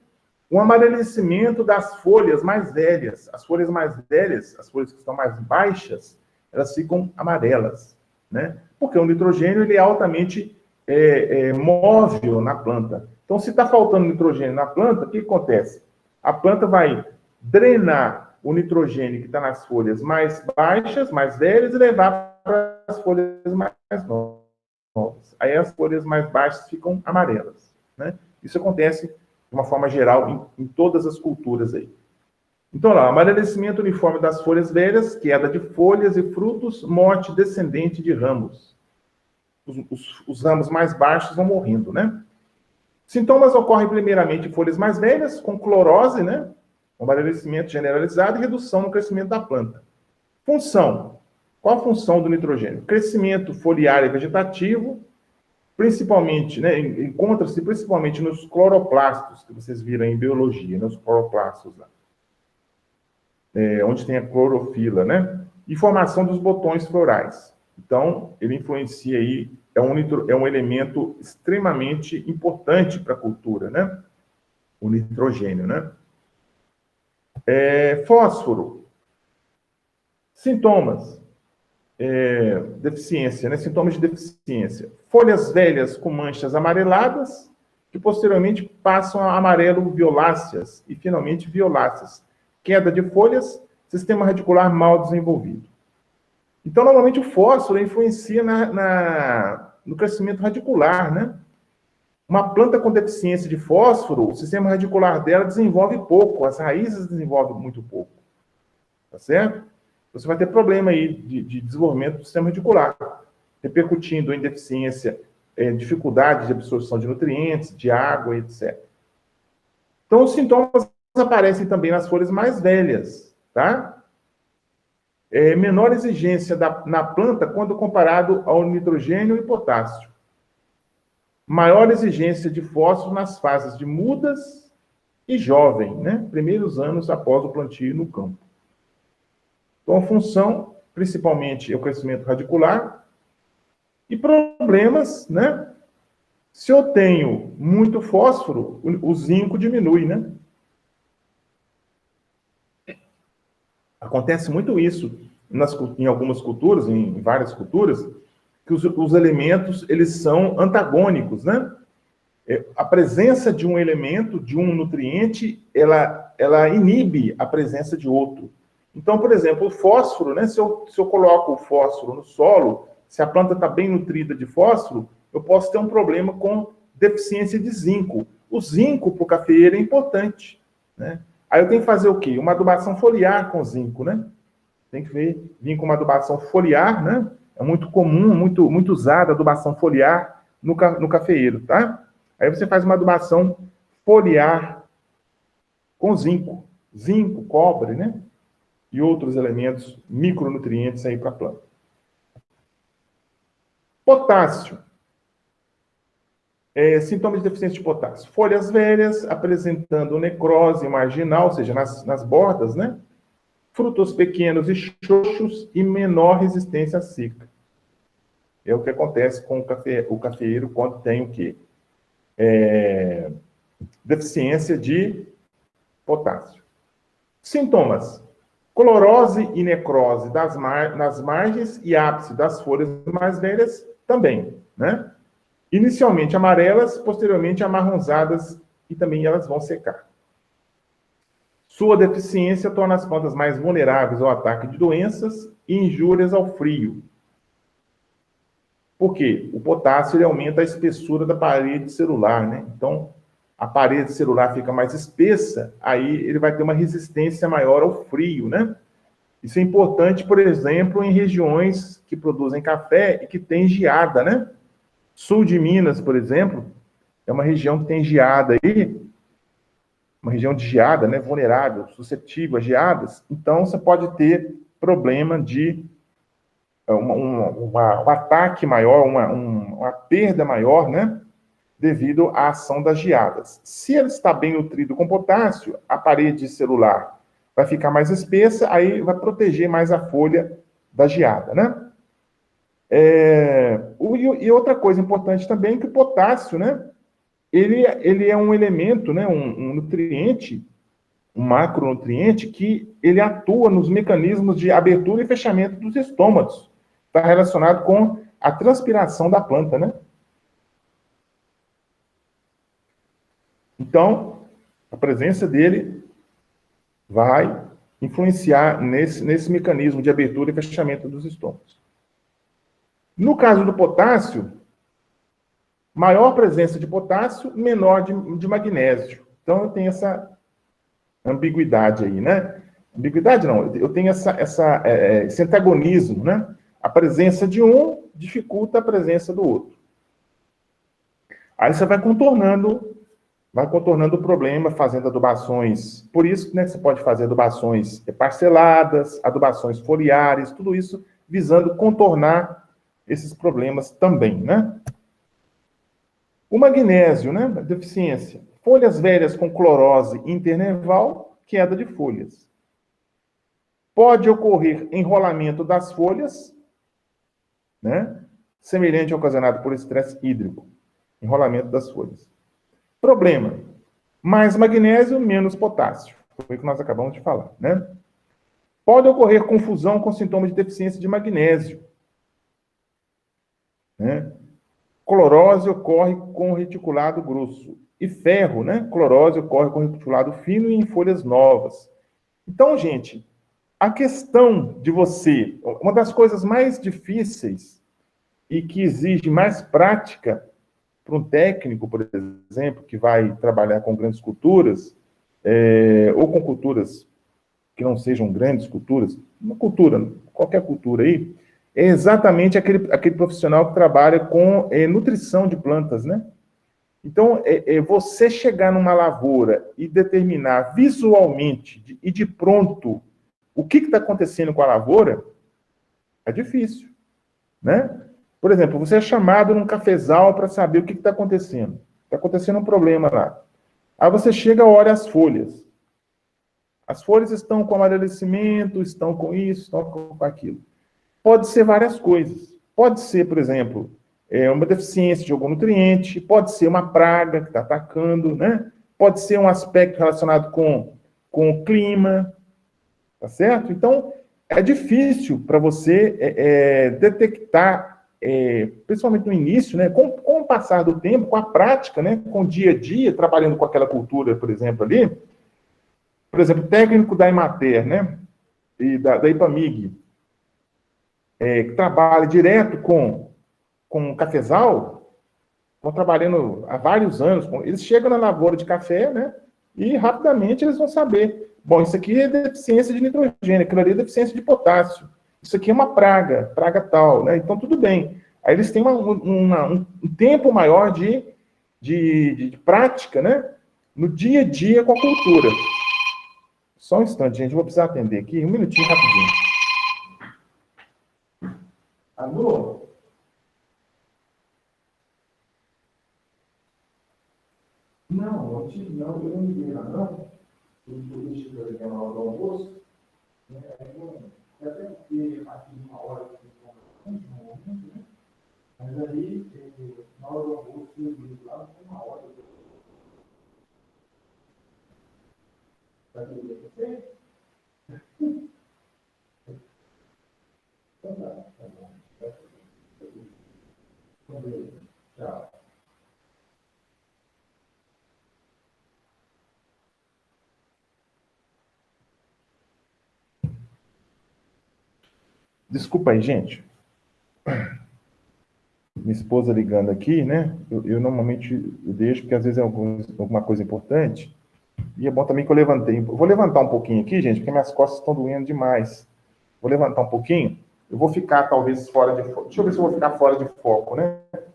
Um amarelecimento das folhas mais velhas. As folhas mais velhas, as folhas que estão mais baixas, elas ficam amarelas, né? Porque o nitrogênio, ele é altamente móvel na planta. Então, se está faltando nitrogênio na planta, o que acontece? A planta vai drenar o nitrogênio que está nas folhas mais baixas, mais velhas, e levar para as folhas mais novas. Aí as folhas mais baixas ficam amarelas, né? Isso acontece de uma forma geral em todas as culturas aí. Então, lá, amarelecimento uniforme das folhas velhas, queda de folhas e frutos, morte descendente de ramos. Os ramos mais baixos vão morrendo, né? Sintomas ocorrem primeiramente em folhas mais velhas, com clorose, né? Amarelecimento generalizado e redução no crescimento da planta. Função. Qual a função do nitrogênio? Crescimento foliar e vegetativo, principalmente, né? Encontra-se principalmente nos cloroplastos, que vocês viram em biologia, nos cloroplastos lá. Onde tem a clorofila, né? E formação dos botões florais. Então, ele influencia aí, é um elemento extremamente importante para a cultura, né? O nitrogênio, né? Fósforo. Sintomas. Deficiência, né? Sintomas de deficiência. Folhas velhas com manchas amareladas, que posteriormente passam a amarelo-violáceas e, finalmente, violáceas. Queda de folhas, sistema radicular mal desenvolvido. Então, normalmente, o fósforo influencia no crescimento radicular, né? Uma planta com deficiência de fósforo, o sistema radicular dela desenvolve pouco, as raízes desenvolvem muito pouco. Tá certo? Você vai ter problema aí de desenvolvimento do sistema radicular, repercutindo em deficiência, dificuldade de absorção de nutrientes, de água, etc. Então, os sintomas aparecem também nas folhas mais velhas, tá? Menor exigência na planta quando comparado ao nitrogênio e potássio. Maior exigência de fósforo nas fases de mudas e jovem, né? Primeiros anos após o plantio no campo. Então, a função, principalmente, é o crescimento radicular e problemas, né? Se eu tenho muito fósforo, o zinco diminui, né? Acontece muito isso em algumas culturas, em várias culturas, que os elementos, eles são antagônicos, né? A presença de um elemento, de um nutriente, ela inibe a presença de outro. Então, por exemplo, o fósforo, né? Se eu coloco o fósforo no solo, se a planta está bem nutrida de fósforo, eu posso ter um problema com deficiência de zinco. O zinco para o cafeeiro é importante, né? Aí eu tenho que fazer o quê? Uma adubação foliar com zinco, né? Tem que vir com uma adubação foliar, né? É muito comum, muito usada a adubação foliar no cafeeiro, tá? Aí você faz uma adubação foliar com zinco. Zinco, cobre, né? E outros elementos, micronutrientes aí para a planta. Potássio. Sintomas de deficiência de potássio. Folhas velhas apresentando necrose marginal, ou seja, nas bordas, né? Frutos pequenos e xoxos e menor resistência à seca. É o que acontece com o cafeeiro quando tem o quê? Deficiência de potássio. Sintomas. Clorose e necrose nas margens e ápice das folhas mais velhas também, né? Inicialmente amarelas, posteriormente amarronzadas e também elas vão secar. Sua deficiência torna as plantas mais vulneráveis ao ataque de doenças e injúrias ao frio. Por quê? O potássio ele aumenta a espessura da parede celular, né? Então, a parede celular fica mais espessa, aí ele vai ter uma resistência maior ao frio, né? Isso é importante, por exemplo, em regiões que produzem café e que tem geada, né? Sul de Minas, por exemplo, é uma região que tem geada aí, uma região de geada, né, vulnerável, suscetível a geadas. Então, você pode ter problema de um ataque maior, uma perda maior, né, devido à ação das geadas. Se ele está bem nutrido com potássio, a parede celular vai ficar mais espessa, aí vai proteger mais a folha da geada, né? E outra coisa importante também é que o potássio, né, ele é um elemento, né, um nutriente, um macronutriente que ele atua nos mecanismos de abertura e fechamento dos estômatos. Está relacionado com a transpiração da planta, né? Então, a presença dele vai influenciar nesse mecanismo de abertura e fechamento dos estômagos. No caso do potássio, maior presença de potássio, menor de magnésio. Então, eu tenho essa ambiguidade aí, né? Ambiguidade não, eu tenho esse antagonismo, né? A presença de um dificulta a presença do outro. Aí você vai contornando o problema, fazendo adubações. Por isso, né, você pode fazer adubações parceladas, adubações foliares, tudo isso visando contornar esses problemas também, né? O magnésio, né? Deficiência. Folhas velhas com clorose internerval, queda de folhas. Pode ocorrer enrolamento das folhas, né? Semelhante ao ocasionado por estresse hídrico. Enrolamento das folhas. Problema. Mais magnésio, menos potássio. Foi o que nós acabamos de falar, né? Pode ocorrer confusão com sintomas de deficiência de magnésio, né? Clorose ocorre com reticulado grosso. E ferro, né? Clorose ocorre com reticulado fino e em folhas novas. Então, gente, a questão de você... Uma das coisas mais difíceis e que exige mais prática para um técnico, por exemplo, que vai trabalhar com grandes culturas, ou com culturas que não sejam grandes culturas, uma cultura, qualquer cultura aí, é exatamente aquele profissional que trabalha com nutrição de plantas, né? Então, você chegar numa lavoura e determinar visualmente e de pronto o que está acontecendo com a lavoura, é difícil, né? Por exemplo, você é chamado num cafezal para saber o que está acontecendo. Está acontecendo um problema lá. Aí você chega e olha as folhas. As folhas estão com amarelecimento, estão com isso, estão com aquilo. Pode ser várias coisas. Pode ser, por exemplo, uma deficiência de algum nutriente, pode ser uma praga que está atacando, né? Pode ser um aspecto relacionado com o clima, tá certo? Então, é difícil para você detectar, principalmente no início, né? Com o passar do tempo, com a prática, né? Com o dia a dia, trabalhando com aquela cultura, por exemplo, ali. Por exemplo, técnico da Emater, né? E da Ipamig, que trabalha direto com o cafezal, estão trabalhando há vários anos. Eles chegam na lavoura de café, né? E rapidamente eles vão saber. Bom, isso aqui é deficiência de nitrogênio, aquilo ali é deficiência de potássio. Isso aqui é uma praga tal, né? Então, tudo bem. Aí eles têm um tempo maior de prática, né? No dia a dia com a cultura. Só um instante, gente, eu vou precisar atender aqui. Um minutinho, rapidinho. Alô? Não, eu não liguei lá, não. Eu deixei para ligar na hora do almoço. Até porque aqui de uma hora que né? Mas aí, na hora do almoço, eu ligo lá, uma hora. Vai atender você? Então tá, tá bom. Então, beleza. Tchau. Desculpa aí, gente. Minha esposa ligando aqui, né? Eu normalmente deixo, porque às vezes é alguma coisa importante. E é bom também que eu levantei. Eu vou levantar um pouquinho aqui, gente, porque minhas costas estão doendo demais. Vou levantar um pouquinho. Eu vou ficar, talvez, fora de foco. Deixa eu ver se eu vou ficar fora de foco, né? Deixa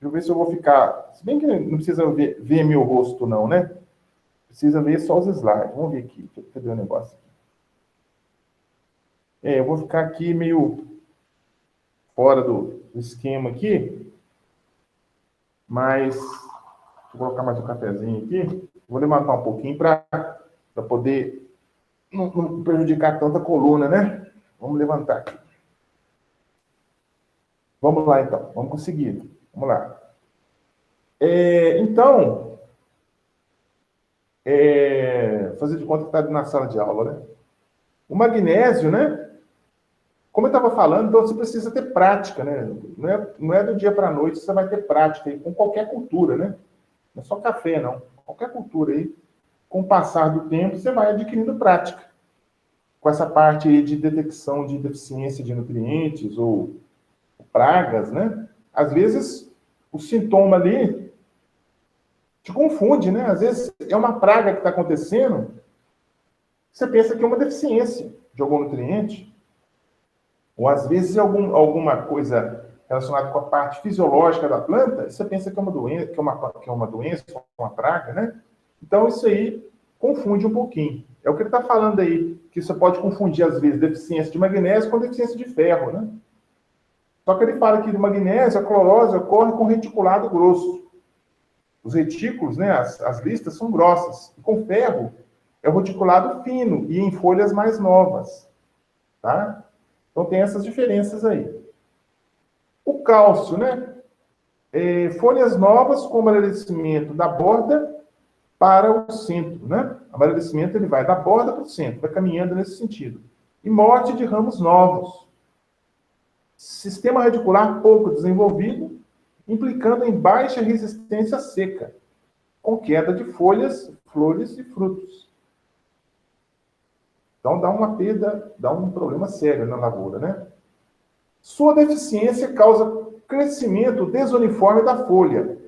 eu ver se eu vou ficar... Se bem que não precisa ver meu rosto, não, né? Precisa ver só os slides. Vamos ver aqui. Deixa eu ver o negócio aqui. Eu vou ficar aqui meio fora do esquema aqui. Mas... Vou colocar mais um cafezinho aqui. Vou levantar um pouquinho para poder não prejudicar tanto a coluna, né? Vamos levantar aqui. Vamos lá, então. Vamos conseguir. Vamos lá. Então, fazer de conta que está na sala de aula, né? O magnésio, né? Como eu estava falando, então você precisa ter prática, né? Não é do dia para a noite, você vai ter prática aí, com qualquer cultura, né? Não é só café, não. Qualquer cultura aí, com o passar do tempo, você vai adquirindo prática. Com essa parte aí de detecção de deficiência de nutrientes ou pragas, né? Às vezes, o sintoma ali te confunde, né? Às vezes é uma praga que está acontecendo, você pensa que é uma deficiência de algum nutriente. Ou às vezes é alguma coisa relacionada com a parte fisiológica da planta, você pensa que é uma doença, uma praga, né? Então isso aí confunde um pouquinho. É o que ele está falando aí, que você pode confundir, às vezes, deficiência de magnésio com deficiência de ferro, né? Só que ele fala que do magnésio, a clorose ocorre com reticulado grosso. Os retículos, né, as listas são grossas. E com ferro, é o reticulado fino e em folhas mais novas. Tá? Então tem essas diferenças aí. O cálcio, né? Folhas novas com amarelecimento da borda para o centro, né? O amarelecimento ele vai da borda para o centro, vai caminhando nesse sentido. E morte de ramos novos. Sistema radicular pouco desenvolvido, implicando em baixa resistência seca, com queda de folhas, flores e frutos. Então dá uma perda, dá um problema sério na lavoura, né? Sua deficiência causa crescimento desuniforme da folha.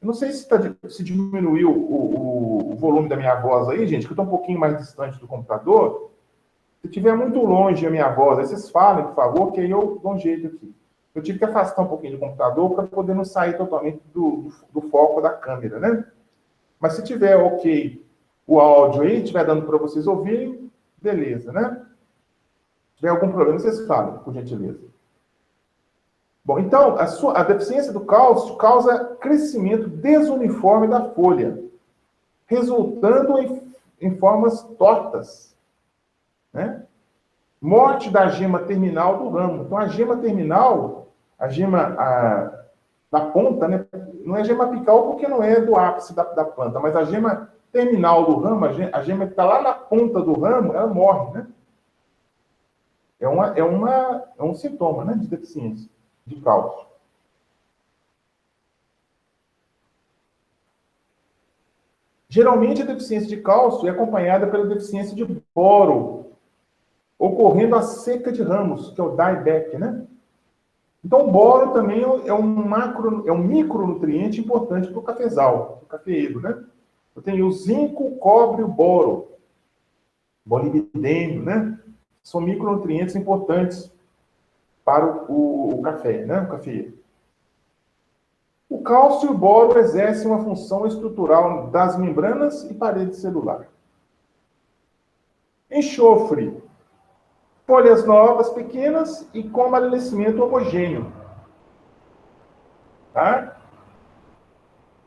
Eu não sei se diminuiu o volume da minha voz aí, gente, que eu estou um pouquinho mais distante do computador. Se estiver muito longe a minha voz, aí vocês falem, por favor, que aí eu dou um jeito aqui. Eu tive que afastar um pouquinho do computador para poder não sair totalmente do foco da câmera, né? Mas se tiver ok o áudio aí, estiver dando para vocês ouvirem, beleza, né? tiver algum problema, vocês falem, por gentileza. Bom, então, a deficiência do cálcio causa crescimento desuniforme da folha, resultando em formas tortas, né? Morte da gema terminal do ramo. Então, a gema terminal, da ponta, né? Não é gema apical porque não é do ápice da planta, mas a gema terminal do ramo, a gema que está lá na ponta do ramo, ela morre, né? É um sintoma, né, de deficiência de cálcio. Geralmente, a deficiência de cálcio é acompanhada pela deficiência de boro, ocorrendo a seca de ramos, que é o dieback, né? Então, o boro também é um micronutriente importante para o cafezal, para o cafeeiro, né? Eu tenho o zinco, o cobre e o boro, molibdênio, né? São micronutrientes importantes para o café, né? O cafeeiro. O cálcio e o boro exercem uma função estrutural das membranas e parede celular. Enxofre. Folhas novas, pequenas e com amarelecimento homogêneo. Tá?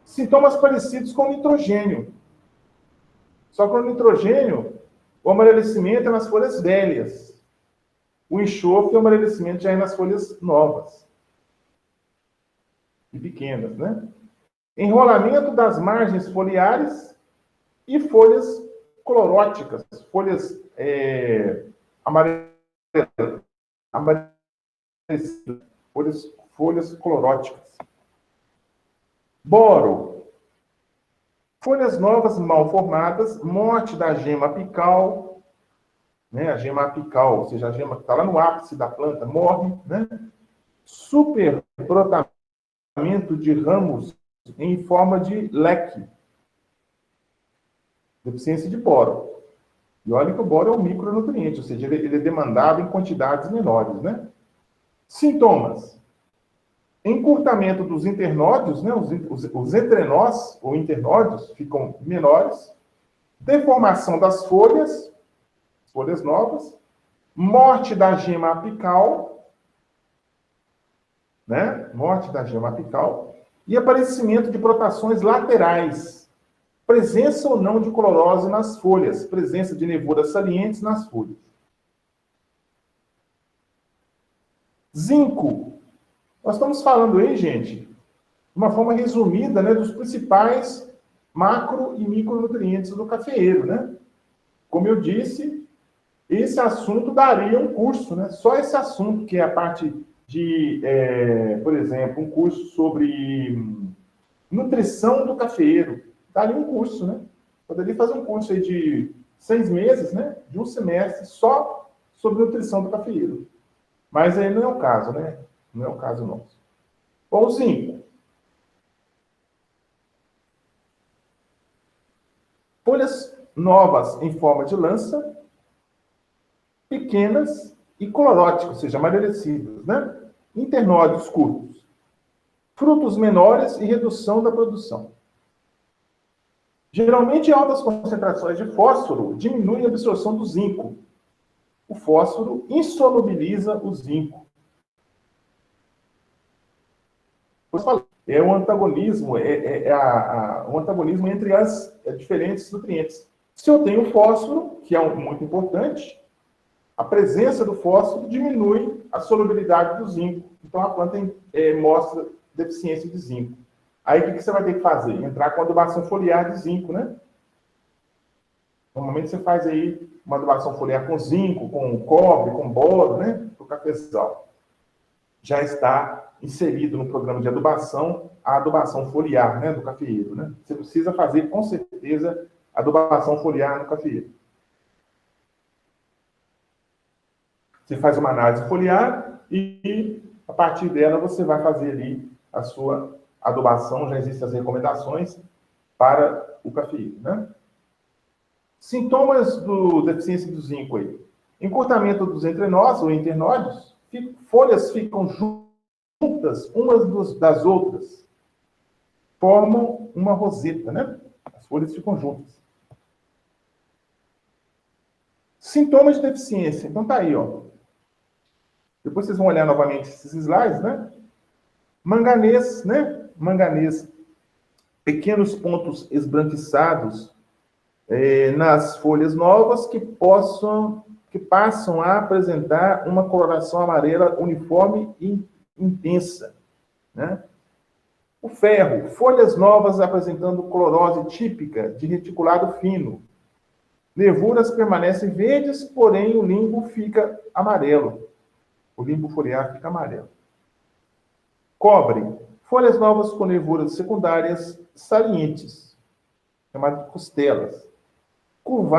Sintomas parecidos com o nitrogênio. Só que o nitrogênio, o amarelecimento é nas folhas velhas. O enxofre, o amarelecimento já é nas folhas novas. E pequenas, né? Enrolamento das margens foliares e folhas cloróticas, folhas amarelecidas, folhas cloróticas. Boro. Folhas novas mal formadas, morte da gema apical, né? A gema apical, ou seja, a gema que está lá no ápice da planta, morre, né? Superbrotamento de ramos em forma de leque. Deficiência de boro. E olha que o boro é um micronutriente, ou seja, ele é demandado em quantidades menores, né? Sintomas. Encurtamento dos internódios, né? Os entrenós ou internódios ficam menores. Deformação das folhas novas. Morte da gema apical, né? Morte da gema apical. E aparecimento de brotações laterais. Presença ou não de clorose nas folhas. Presença de nervuras salientes nas folhas. Zinco. Nós estamos falando aí, gente, de uma forma resumida, né, dos principais macro e micronutrientes do cafeeiro, né? Como eu disse, esse assunto daria um curso, né? Só esse assunto, que é a parte de, por exemplo, um curso sobre nutrição do cafeeiro. Daria um curso, né? Poderia fazer um curso aí de 6 meses, né? De um semestre, só sobre nutrição do cafeeiro. Mas aí não é o caso, né? Não é o caso nosso. Bom, 5. Folhas novas em forma de lança, pequenas e cloróticas, ou seja, amarelecidas, né? Internódios curtos. Frutos menores e redução da produção. Geralmente, altas concentrações de fósforo diminuem a absorção do zinco. O fósforo insolubiliza o zinco. É o antagonismo, o antagonismo entre as diferentes nutrientes. Se eu tenho fósforo, que é muito importante, a presença do fósforo diminui a solubilidade do zinco. Então, a planta mostra deficiência de zinco. Aí, o que você vai ter que fazer? Entrar com adubação foliar de zinco, né? Normalmente, você faz aí uma adubação foliar com zinco, com cobre, com boro, né? Para o cafezal. Já está inserido no programa de adubação a adubação foliar, né? Do cafeeiro, né? Você precisa fazer, com certeza, adubação foliar no cafeeiro. Você faz uma análise foliar e, a partir dela, você vai fazer ali a sua adubação. Já existem as recomendações para o cafeeiro, né? Sintomas da deficiência do zinco aí. Encurtamento dos entrenós ou internódios. Folhas ficam juntas umas das outras. Formam uma roseta, né? As folhas ficam juntas. Sintomas de deficiência. Então, tá aí, ó. Depois vocês vão olhar novamente esses slides, né? Manganês, né? Manganês. Pequenos pontos esbranquiçados nas folhas novas que passam a apresentar uma coloração amarela uniforme e intensa, né? O ferro, folhas novas apresentando clorose típica de reticulado fino. Nervuras permanecem verdes, porém o limbo fica amarelo. O limbo foliar fica amarelo. Cobre, folhas novas com nervuras secundárias salientes, chamadas costelas. Como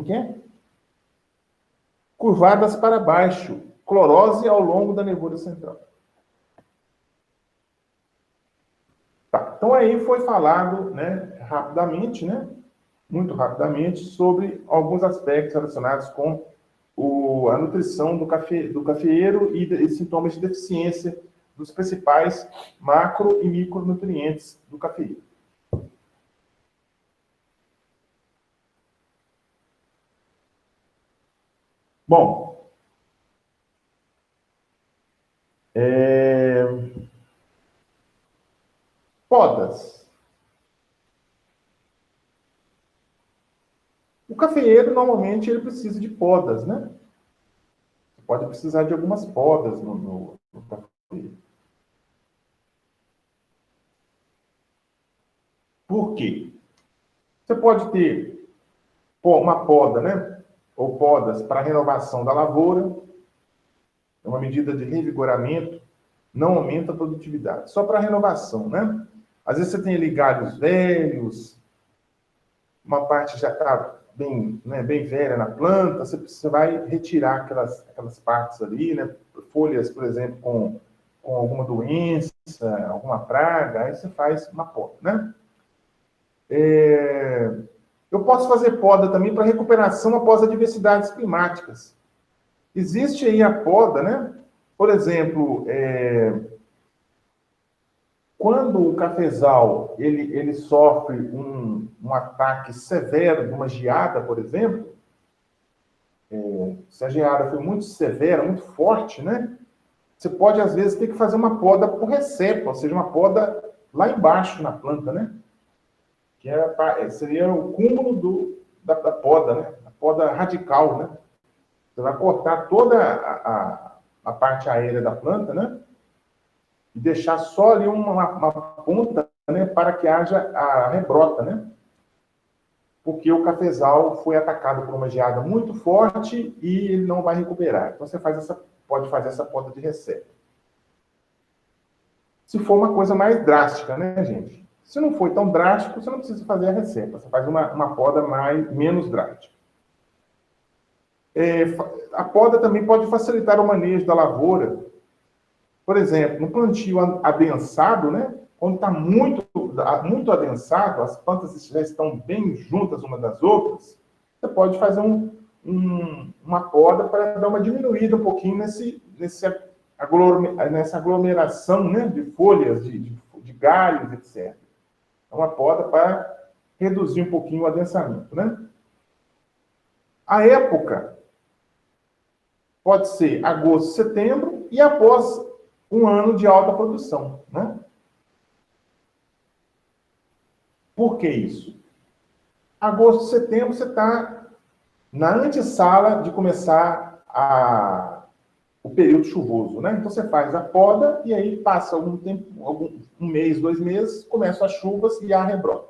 que é? Curvadas para baixo, clorose ao longo da nervura central. Tá, então aí foi falado, né, rapidamente, né, muito rapidamente, sobre alguns aspectos relacionados com a nutrição do cafeeiro e sintomas de deficiência dos principais macro e micronutrientes do cafeeiro. Bom, podas. O cafeeiro, normalmente, ele precisa de podas, né? Você pode precisar de algumas podas no cafeeiro. Por quê? Você pode ter uma poda, né? Ou podas para renovação da lavoura, é uma medida de revigoramento, não aumenta a produtividade, só para renovação, né? Às vezes você tem ali galhos velhos, uma parte já está bem, né, bem velha na planta, você vai retirar aquelas partes ali, né? Folhas, por exemplo, com alguma doença, alguma praga, aí você faz uma poda, né? Eu posso fazer poda também para recuperação após adversidades climáticas. Existe aí a poda, né? Por exemplo, quando o cafezal ele sofre um ataque severo de uma geada, por exemplo, se a geada foi muito severa, muito forte, né? Você pode, às vezes, ter que fazer uma poda por recepa, ou seja, uma poda lá embaixo na planta, né? Que seria o cúmulo da poda, né? A poda radical, né? Você vai cortar toda a parte aérea da planta, né? E deixar só ali uma ponta, né? Para que haja a rebrota, né? Porque o cafezal foi atacado por uma geada muito forte e ele não vai recuperar. Então, você pode fazer essa poda de recepa. Se for uma coisa mais drástica, né, gente? Se não for tão drástico, você não precisa fazer a recepa. Você faz uma poda menos drástica. A poda também pode facilitar o manejo da lavoura. Por exemplo, no plantio adensado, né? Quando está muito adensado, as plantas já estão bem juntas umas das outras, você pode fazer uma poda para dar uma diminuída um pouquinho nessa aglomeração, né, de folhas, de galhos, etc. É uma poda para reduzir um pouquinho o adensamento, né? A época pode ser agosto, setembro e após um ano de alta produção, né? Por que isso? Agosto, setembro, você está na antessala de começar o período chuvoso, né? Então, você faz a poda e aí passa algum tempo, um mês, 2 meses, começam as chuvas e há rebrota.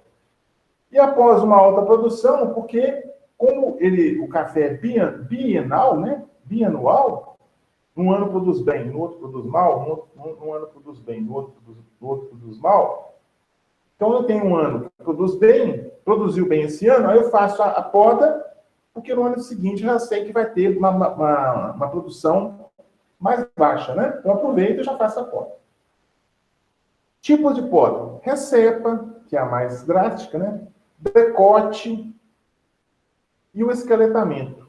E após uma alta produção, porque como o café é bienal, né? Bianual, um ano produz bem, no outro produz mal, um ano produz bem, no outro produz mal. Então, eu tenho um ano que produz bem, produziu bem esse ano, aí eu faço a poda, porque no ano seguinte já sei que vai ter uma produção mais baixa, né? Então, aproveito e já faço a poda. Tipos de poda. Recepa, que é a mais drástica, né? Decote e o esqueletamento.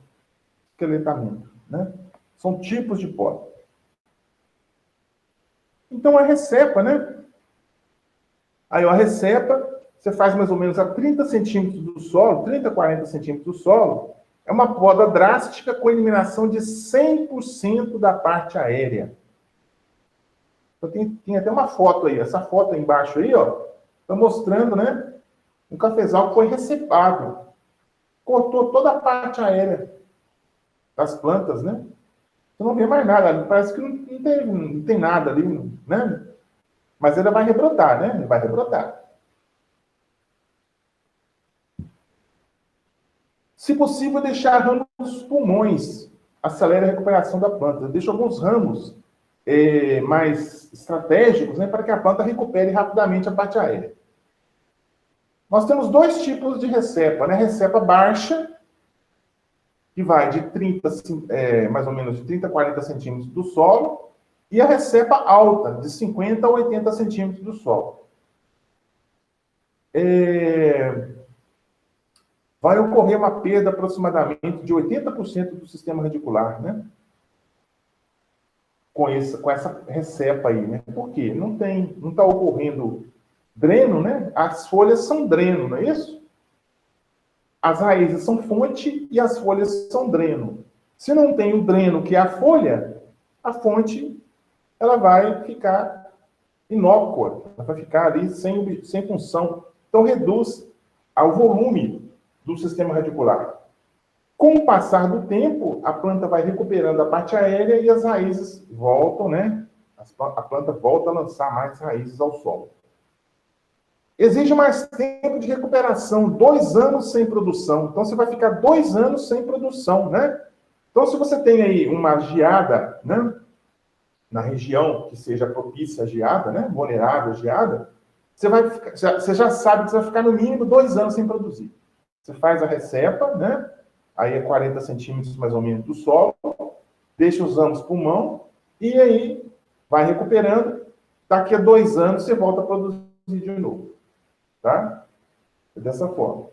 Né? São tipos de poda. Então, a recepa, né? Aí, a recepa, você faz mais ou menos a 30 centímetros do solo, 30, 40 centímetros do solo, É uma poda drástica com eliminação de 100% da parte aérea. Então, tem até uma foto aí. Essa foto aí embaixo aí, ó, está mostrando, né, um cafezal que foi recepado. Cortou toda a parte aérea das plantas, né? Você não vê mais nada. Parece que não tem nada ali, né? Mas ele vai rebrotar, né? Ele vai rebrotar. Se possível, deixar ramos nos pulmões. Acelera a recuperação da planta. Deixa alguns ramos mais estratégicos, né, para que a planta recupere rapidamente a parte aérea. Nós temos dois tipos de recepa, né? Recepa baixa, que vai de 30, mais ou menos de 30 a 40 centímetros do solo, e a recepa alta, de 50 a 80 centímetros do solo. Vai ocorrer uma perda aproximadamente de 80% do sistema radicular, né? Com essa recepa aí, né? Por quê? Não está ocorrendo dreno, né? As folhas são dreno, não é isso? As raízes são fonte e as folhas são dreno. Se não tem o dreno, que é a folha, a fonte ela vai ficar inócua, ela vai ficar ali sem função. Então, reduz ao volume do sistema radicular. Com o passar do tempo, a planta vai recuperando a parte aérea e as raízes voltam, né? A planta volta a lançar mais raízes ao solo. Exige mais tempo de recuperação, 2 anos sem produção. Então, você vai ficar 2 anos sem produção, né? Então, se você tem aí uma geada, né, na região que seja propícia à geada, né, vulnerável à geada, você já sabe que você vai ficar no mínimo 2 anos sem produzir. Você faz a recepa, né? Aí é 40 centímetros mais ou menos do solo, deixa os ramos pulmão, e aí vai recuperando. Daqui a 2 anos você volta a produzir de novo. Tá? É dessa forma.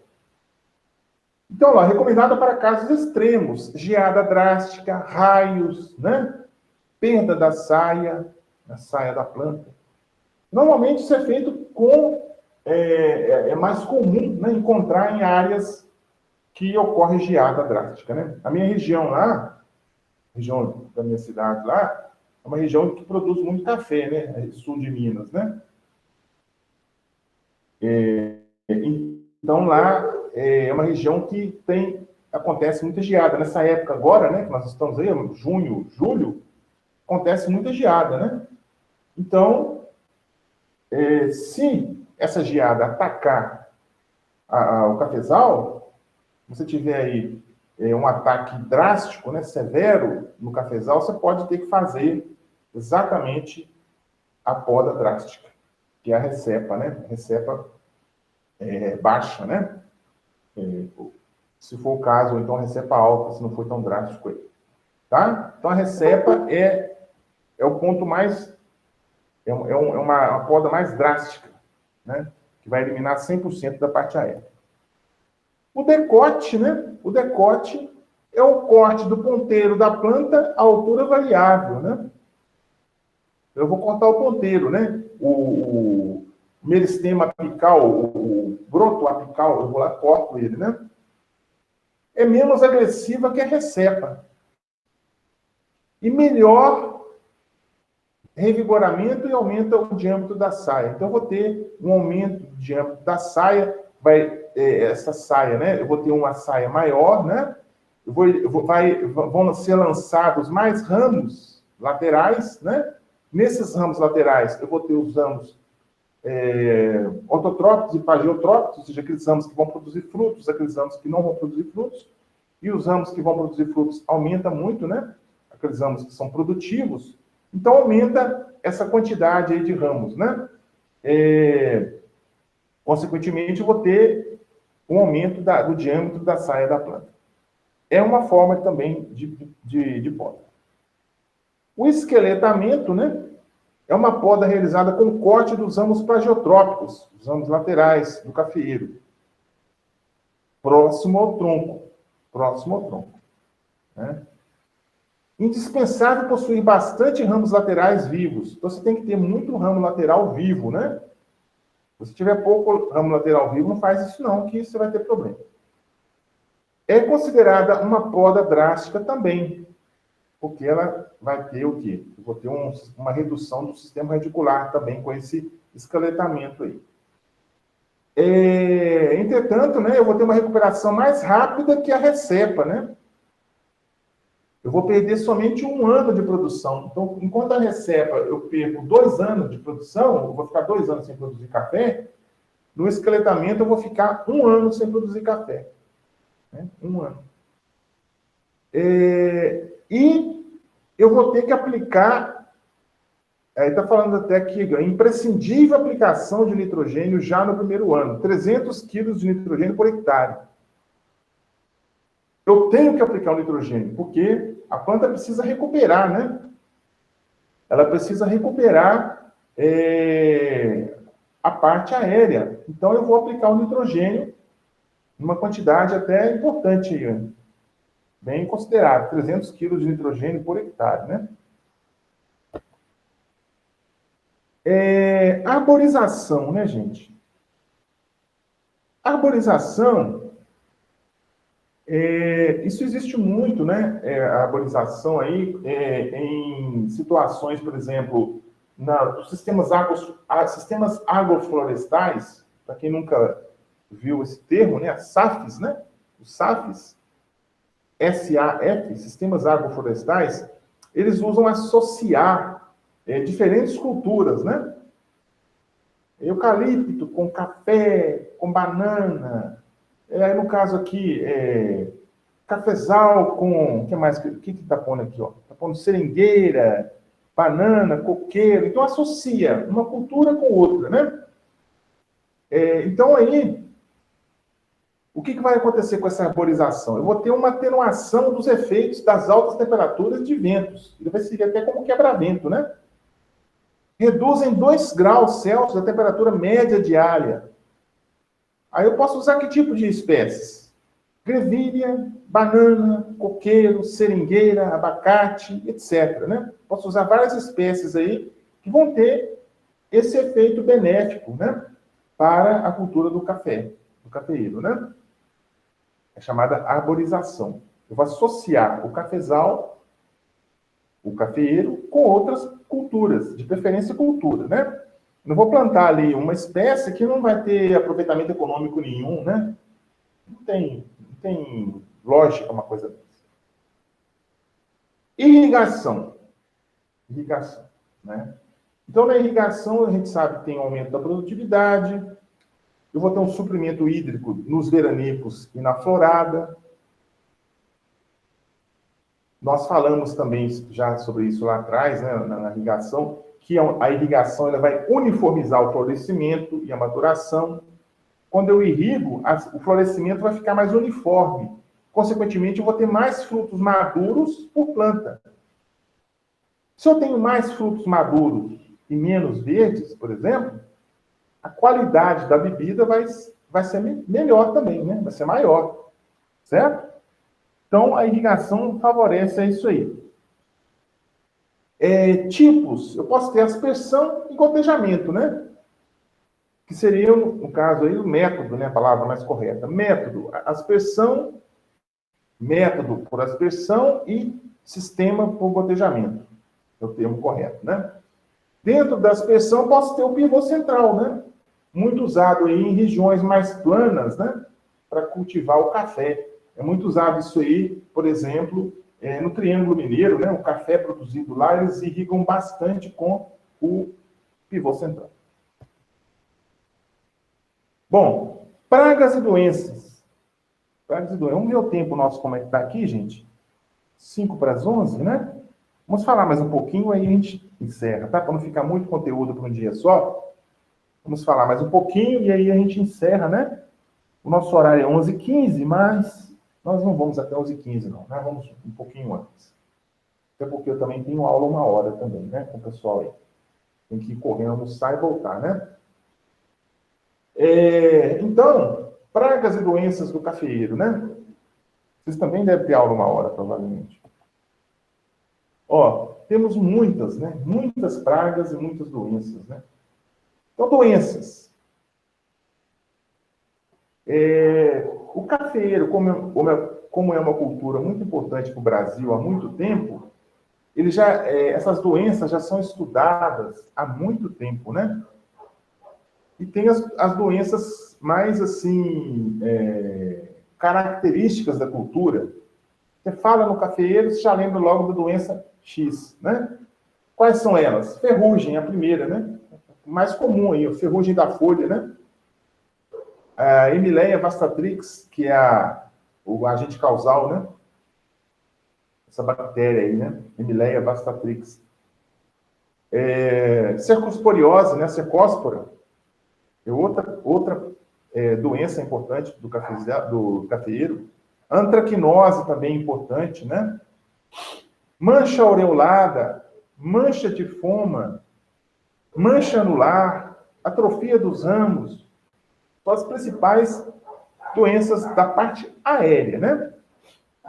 Então, lá, recomendada para casos extremos, geada drástica, raios, né? Perda da saia da planta. Normalmente isso é feito é mais comum, né, encontrar em áreas que ocorre geada drástica, né? A minha região lá, região da minha cidade lá, é uma região que produz muito café, né? Sul de Minas, né? Então, lá é uma região que acontece muita geada. Nessa época agora, né, que nós estamos aí, junho, julho, acontece muita geada, né? Então, se essa geada atacar o cafezal, você tiver aí um ataque drástico, né, severo no cafezal, você pode ter que fazer exatamente a poda drástica, que é a recepa, né? Recepa baixa, né? Se for o caso, ou então a recepa alta, se não for tão drástico aí. Tá? Então a recepa é o ponto mais... uma poda mais drástica, né? Que vai eliminar 100% da parte aérea. O decote, né? O decote é o corte do ponteiro da planta à altura variável, né? Eu vou cortar o ponteiro, né? O meristema apical, o broto apical, eu vou lá e corto ele, né? É menos agressiva que a recepa. E melhor revigoramento e aumenta o diâmetro da saia. Então, eu vou ter um aumento do diâmetro da saia, essa saia, né? Eu vou ter uma saia maior, né? Vão ser lançados mais ramos laterais, né? Nesses ramos laterais, eu vou ter os ramos ortotrópicos e pagiotrópicos, ou seja, aqueles ramos que vão produzir frutos, aqueles ramos que não vão produzir frutos, e os ramos que vão produzir frutos aumenta muito, né? Aqueles ramos que são produtivos, então aumenta essa quantidade aí de ramos, né? Consequentemente, eu vou ter um aumento do diâmetro da saia da planta. É uma forma também de poda. O esqueletamento, né? É uma poda realizada com corte dos ramos plagiotrópicos, os ramos laterais do cafeeiro, próximo ao tronco. Né? Indispensável possuir bastante ramos laterais vivos. Então, você tem que ter muito ramo lateral vivo, né? Se tiver pouco ramo lateral vivo, não faz isso não, que você vai ter problema. É considerada uma poda drástica também, porque ela vai ter o quê? Eu vou ter uma redução do sistema radicular também com esse esqueletamento aí. Entretanto, né, eu vou ter uma recuperação mais rápida que a recepa, né? Eu vou perder somente 1 ano de produção. Então, enquanto a recepa eu perco 2 anos de produção, eu vou ficar 2 anos sem produzir café, no esqueletamento eu vou ficar 1 ano sem produzir café. Né? 1 ano. E eu vou ter que aplicar, aí está falando até aqui, imprescindível aplicação de nitrogênio já no primeiro ano, 300 quilos de nitrogênio por hectare. Eu tenho que aplicar o nitrogênio, porque a planta precisa recuperar, né? Ela precisa recuperar a parte aérea. Então, eu vou aplicar o nitrogênio numa quantidade até importante, bem considerável, 300 quilos de nitrogênio por hectare, né? Arborização, né, gente? Arborização, isso existe muito, né? A arborização aí, em situações, por exemplo, nos sistemas agroflorestais, para quem nunca viu esse termo, né? As SAFs, né? Os SAFs, SAF, sistemas agroflorestais, eles usam associar diferentes culturas, né? Eucalipto com café, com banana. No caso aqui, cafezal com... O que mais? O que está pondo aqui? Está pondo seringueira, banana, coqueiro. Então, associa uma cultura com outra, né? Então, aí, o que vai acontecer com essa arborização? Eu vou ter uma atenuação dos efeitos das altas temperaturas de ventos. Ele vai servir até como quebra-vento, né? Reduz em 2 graus Celsius a temperatura média diária. Aí eu posso usar que tipo de espécies? Grevilha, banana, coqueiro, seringueira, abacate, etc. Né? Posso usar várias espécies aí que vão ter esse efeito benéfico, né? Para a cultura do café, do cafeeiro, né? É chamada arborização. Eu vou associar o cafezal, o cafeeiro, com outras culturas, de preferência cultura, né? Não vou plantar ali uma espécie que não vai ter aproveitamento econômico nenhum, né? Não tem lógica uma coisa dessa. Irrigação, né? Então, na irrigação, a gente sabe que tem um aumento da produtividade, eu vou ter um suprimento hídrico nos veranicos e na florada. Nós falamos também já sobre isso lá atrás, né, na irrigação, que a irrigação ela vai uniformizar o florescimento e a maturação. Quando eu irrigo, o florescimento vai ficar mais uniforme. Consequentemente, eu vou ter mais frutos maduros por planta. Se eu tenho mais frutos maduros e menos verdes, por exemplo, a qualidade da bebida vai ser melhor também, né? Vai ser maior. Certo? Então, a irrigação favorece isso aí. Tipos, eu posso ter aspersão e gotejamento, né? Que seria, no caso aí, o método, né? A palavra mais correta. Método, aspersão, método por aspersão e sistema por gotejamento. É o termo correto, né? Dentro da aspersão, posso ter o pivô central, né? Muito usado aí em regiões mais planas, né? Para cultivar o café. É muito usado isso aí, por exemplo, no Triângulo Mineiro, né? O café produzido lá, eles irrigam bastante com o pivô central. Bom, pragas e doenças. Pragas e doenças. Vamos ver o tempo nosso, como é que está aqui, gente? 10:55, né? Vamos falar mais um pouquinho, aí a gente encerra, tá? Para não ficar muito conteúdo para um dia só. Vamos falar mais um pouquinho e aí a gente encerra, né? O nosso horário é 11h15, mas nós não vamos até 11h15, não, né? Vamos um pouquinho antes. Até porque eu também tenho aula 1 hora também, né? Com o pessoal aí. Tem que ir correndo, almoçar e voltar, né? Então, pragas e doenças do cafeeiro, né? Vocês também devem ter aula 1 hora, provavelmente. Ó, temos muitas, né? Muitas pragas e muitas doenças, né? Então, doenças. O cafeeiro, como é uma cultura muito importante para o Brasil há muito tempo, essas doenças já são estudadas há muito tempo, né? E tem as doenças mais, assim, características da cultura. Você fala no cafeeiro, você já lembra logo da doença X, né? Quais são elas? Ferrugem, a primeira, né? Mais comum aí, a ferrugem da folha, né? A Emileia vastatrix, que é o agente causal, né? Essa bactéria aí, né? Emileia vastatrix. Cercosporiose, né? Cercóspora, é outra doença importante do cafeeiro. Antracnose também é importante, né? Mancha aureolada, mancha de foma, mancha anular, atrofia dos ramos, são as principais doenças da parte aérea, né?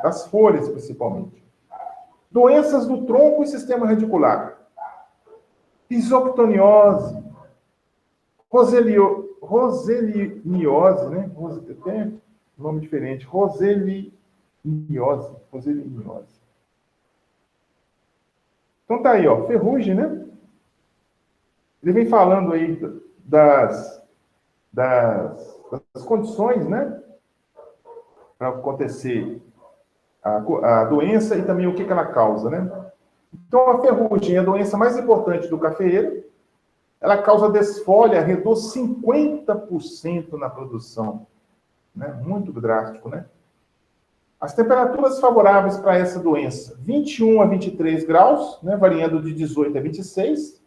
Das folhas, principalmente. Doenças do tronco e sistema radicular. Isoctoniose, roseliniose, né? Tem nome diferente. Roseliniose. Então tá aí, ó, ferrugem, né? Ele vem falando aí das condições, né? Para acontecer a doença e também o que ela causa, né? Então, a ferrugem é a doença mais importante do cafeeiro. Ela causa desfolha, reduz 50% na produção. Né? Muito drástico, né? As temperaturas favoráveis para essa doença, 21 a 23 graus, né? Variando de 18 a 26,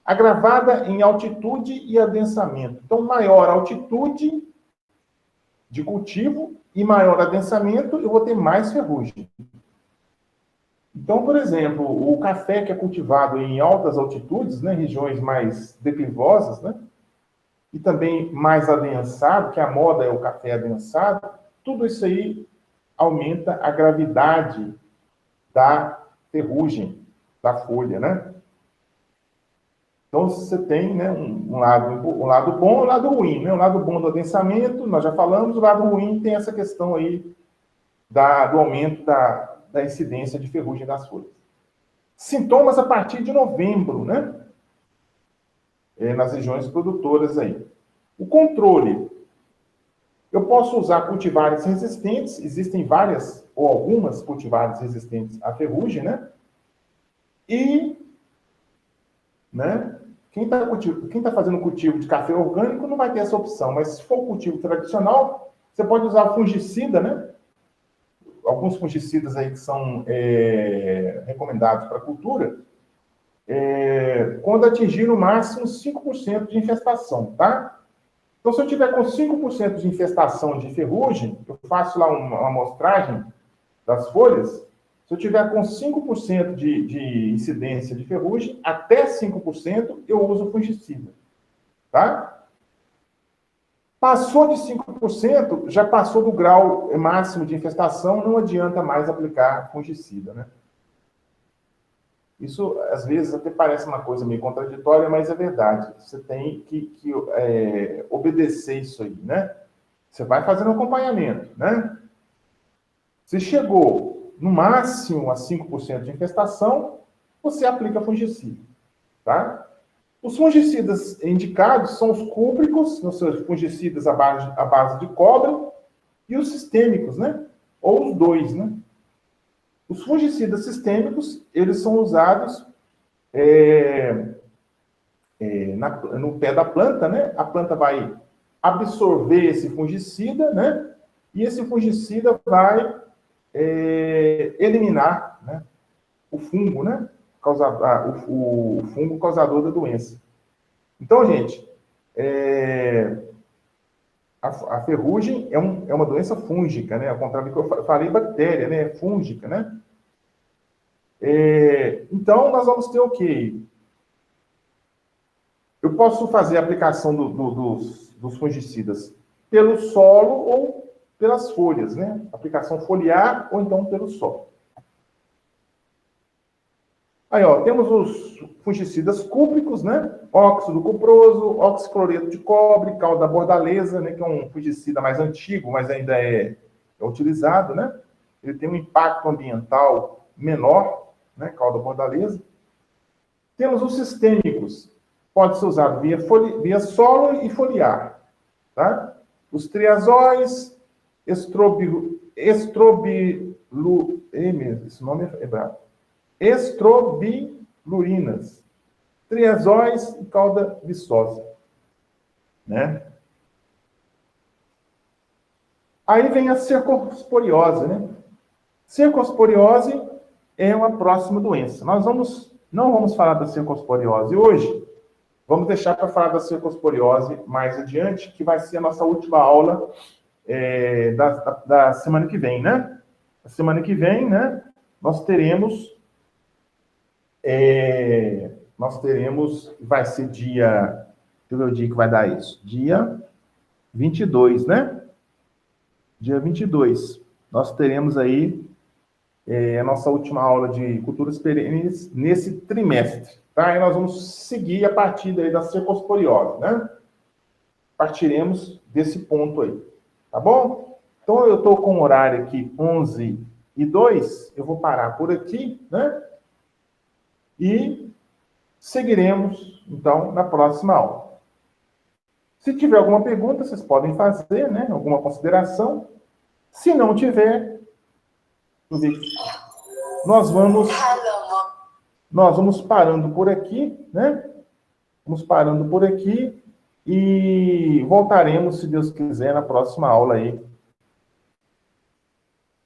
agravada em altitude e adensamento. Então, maior altitude de cultivo e maior adensamento, eu vou ter mais ferrugem. Então, por exemplo, o café que é cultivado em altas altitudes, né, regiões mais declivosas, né, e também mais adensado, que a moda é o café adensado, tudo isso aí aumenta a gravidade da ferrugem da folha, né? Então, você tem, né, um lado bom e um lado ruim, né? O lado bom do adensamento, nós já falamos, o lado ruim tem essa questão aí do aumento da incidência de ferrugem das folhas. Sintomas a partir de novembro, né? Nas regiões produtoras aí. O controle. Eu posso usar cultivares resistentes, existem várias ou algumas cultivares resistentes à ferrugem, né? E, né, quem tá fazendo cultivo de café orgânico não vai ter essa opção, mas se for cultivo tradicional, você pode usar fungicida, né? Alguns fungicidas aí que são recomendados para a cultura, quando atingir no máximo 5% de infestação, tá? Então, se eu tiver com 5% de infestação de ferrugem, eu faço lá uma amostragem das folhas, se eu tiver com 5% de incidência de ferrugem, até 5%, eu uso fungicida, tá? Passou de 5%, já passou do grau máximo de infestação, não adianta mais aplicar fungicida, né? Isso, às vezes, até parece uma coisa meio contraditória, mas é verdade. Você tem que obedecer isso aí, né? Você vai fazendo acompanhamento, né? Se chegou no máximo a 5% de infestação, você aplica fungicida, tá? Os fungicidas indicados são os cúpricos, os fungicidas à base de cobre, e os sistêmicos, né? Ou os dois, né? Os fungicidas sistêmicos, eles são usados no pé da planta, né? A planta vai absorver esse fungicida, né? E esse fungicida vai eliminar, né, o fungo, né? O fungo causador da doença. Então, gente, a ferrugem é uma doença fúngica, né? Ao contrário do que eu falei, bactéria, né? Fúngica, né? Então, nós vamos ter o quê? Eu posso fazer a aplicação dos fungicidas pelo solo ou pelas folhas, né? Aplicação foliar ou então pelo solo. Aí, ó, temos os fungicidas cúpricos, né? Óxido cuproso, oxicloreto de cobre, calda bordaleza, né? Que é um fungicida mais antigo, mas ainda é utilizado, né? Ele tem um impacto ambiental menor, né? Calda bordaleza. Temos os sistêmicos. Pode ser usado via solo e foliar, tá? Os triazóis, esse nome é brabo. Estrobilurinas, triazóis e cauda viçosa, né? Aí vem a cercosporiose, né? Cercosporiose é uma próxima doença. Nós não vamos falar da cercosporiose hoje, vamos deixar para falar da cercosporiose mais adiante, que vai ser a nossa última aula da semana que vem, né? A semana que vem, né? Nós teremos, vai ser dia, deixa eu ver o dia que vai dar isso, dia 22, né? Dia 22. Nós teremos aí a nossa última aula de culturas perenes nesse trimestre, tá? E nós vamos seguir a partir daí da cercosporiose, né? Partiremos desse ponto aí, tá bom? Então, eu estou com o horário aqui 11h02, eu vou parar por aqui, né? E seguiremos, então, na próxima aula. Se tiver alguma pergunta, vocês podem fazer, né? Alguma consideração. Se não tiver, nós vamos parando por aqui, né? Vamos parando por aqui e voltaremos, se Deus quiser, na próxima aula aí.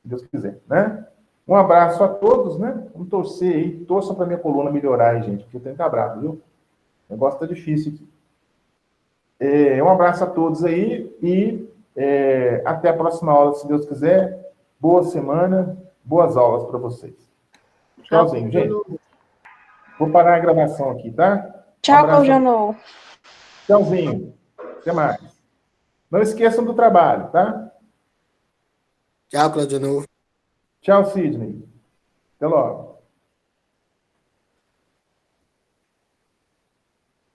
Se Deus quiser, né? Um abraço a todos, né? Vamos torcer aí. Torçam para minha coluna melhorar aí, gente, porque eu tenho que estar bravo, viu? O negócio tá difícil aqui. Um abraço a todos aí e até a próxima aula, se Deus quiser. Boa semana, boas aulas para vocês. Tchauzinho, gente. Vou parar a gravação aqui, tá? Tchau, Claudio. Tchauzinho. Até mais. Não esqueçam do trabalho, tá? Tchau, Claudio. Tchau, Sidney. Até logo.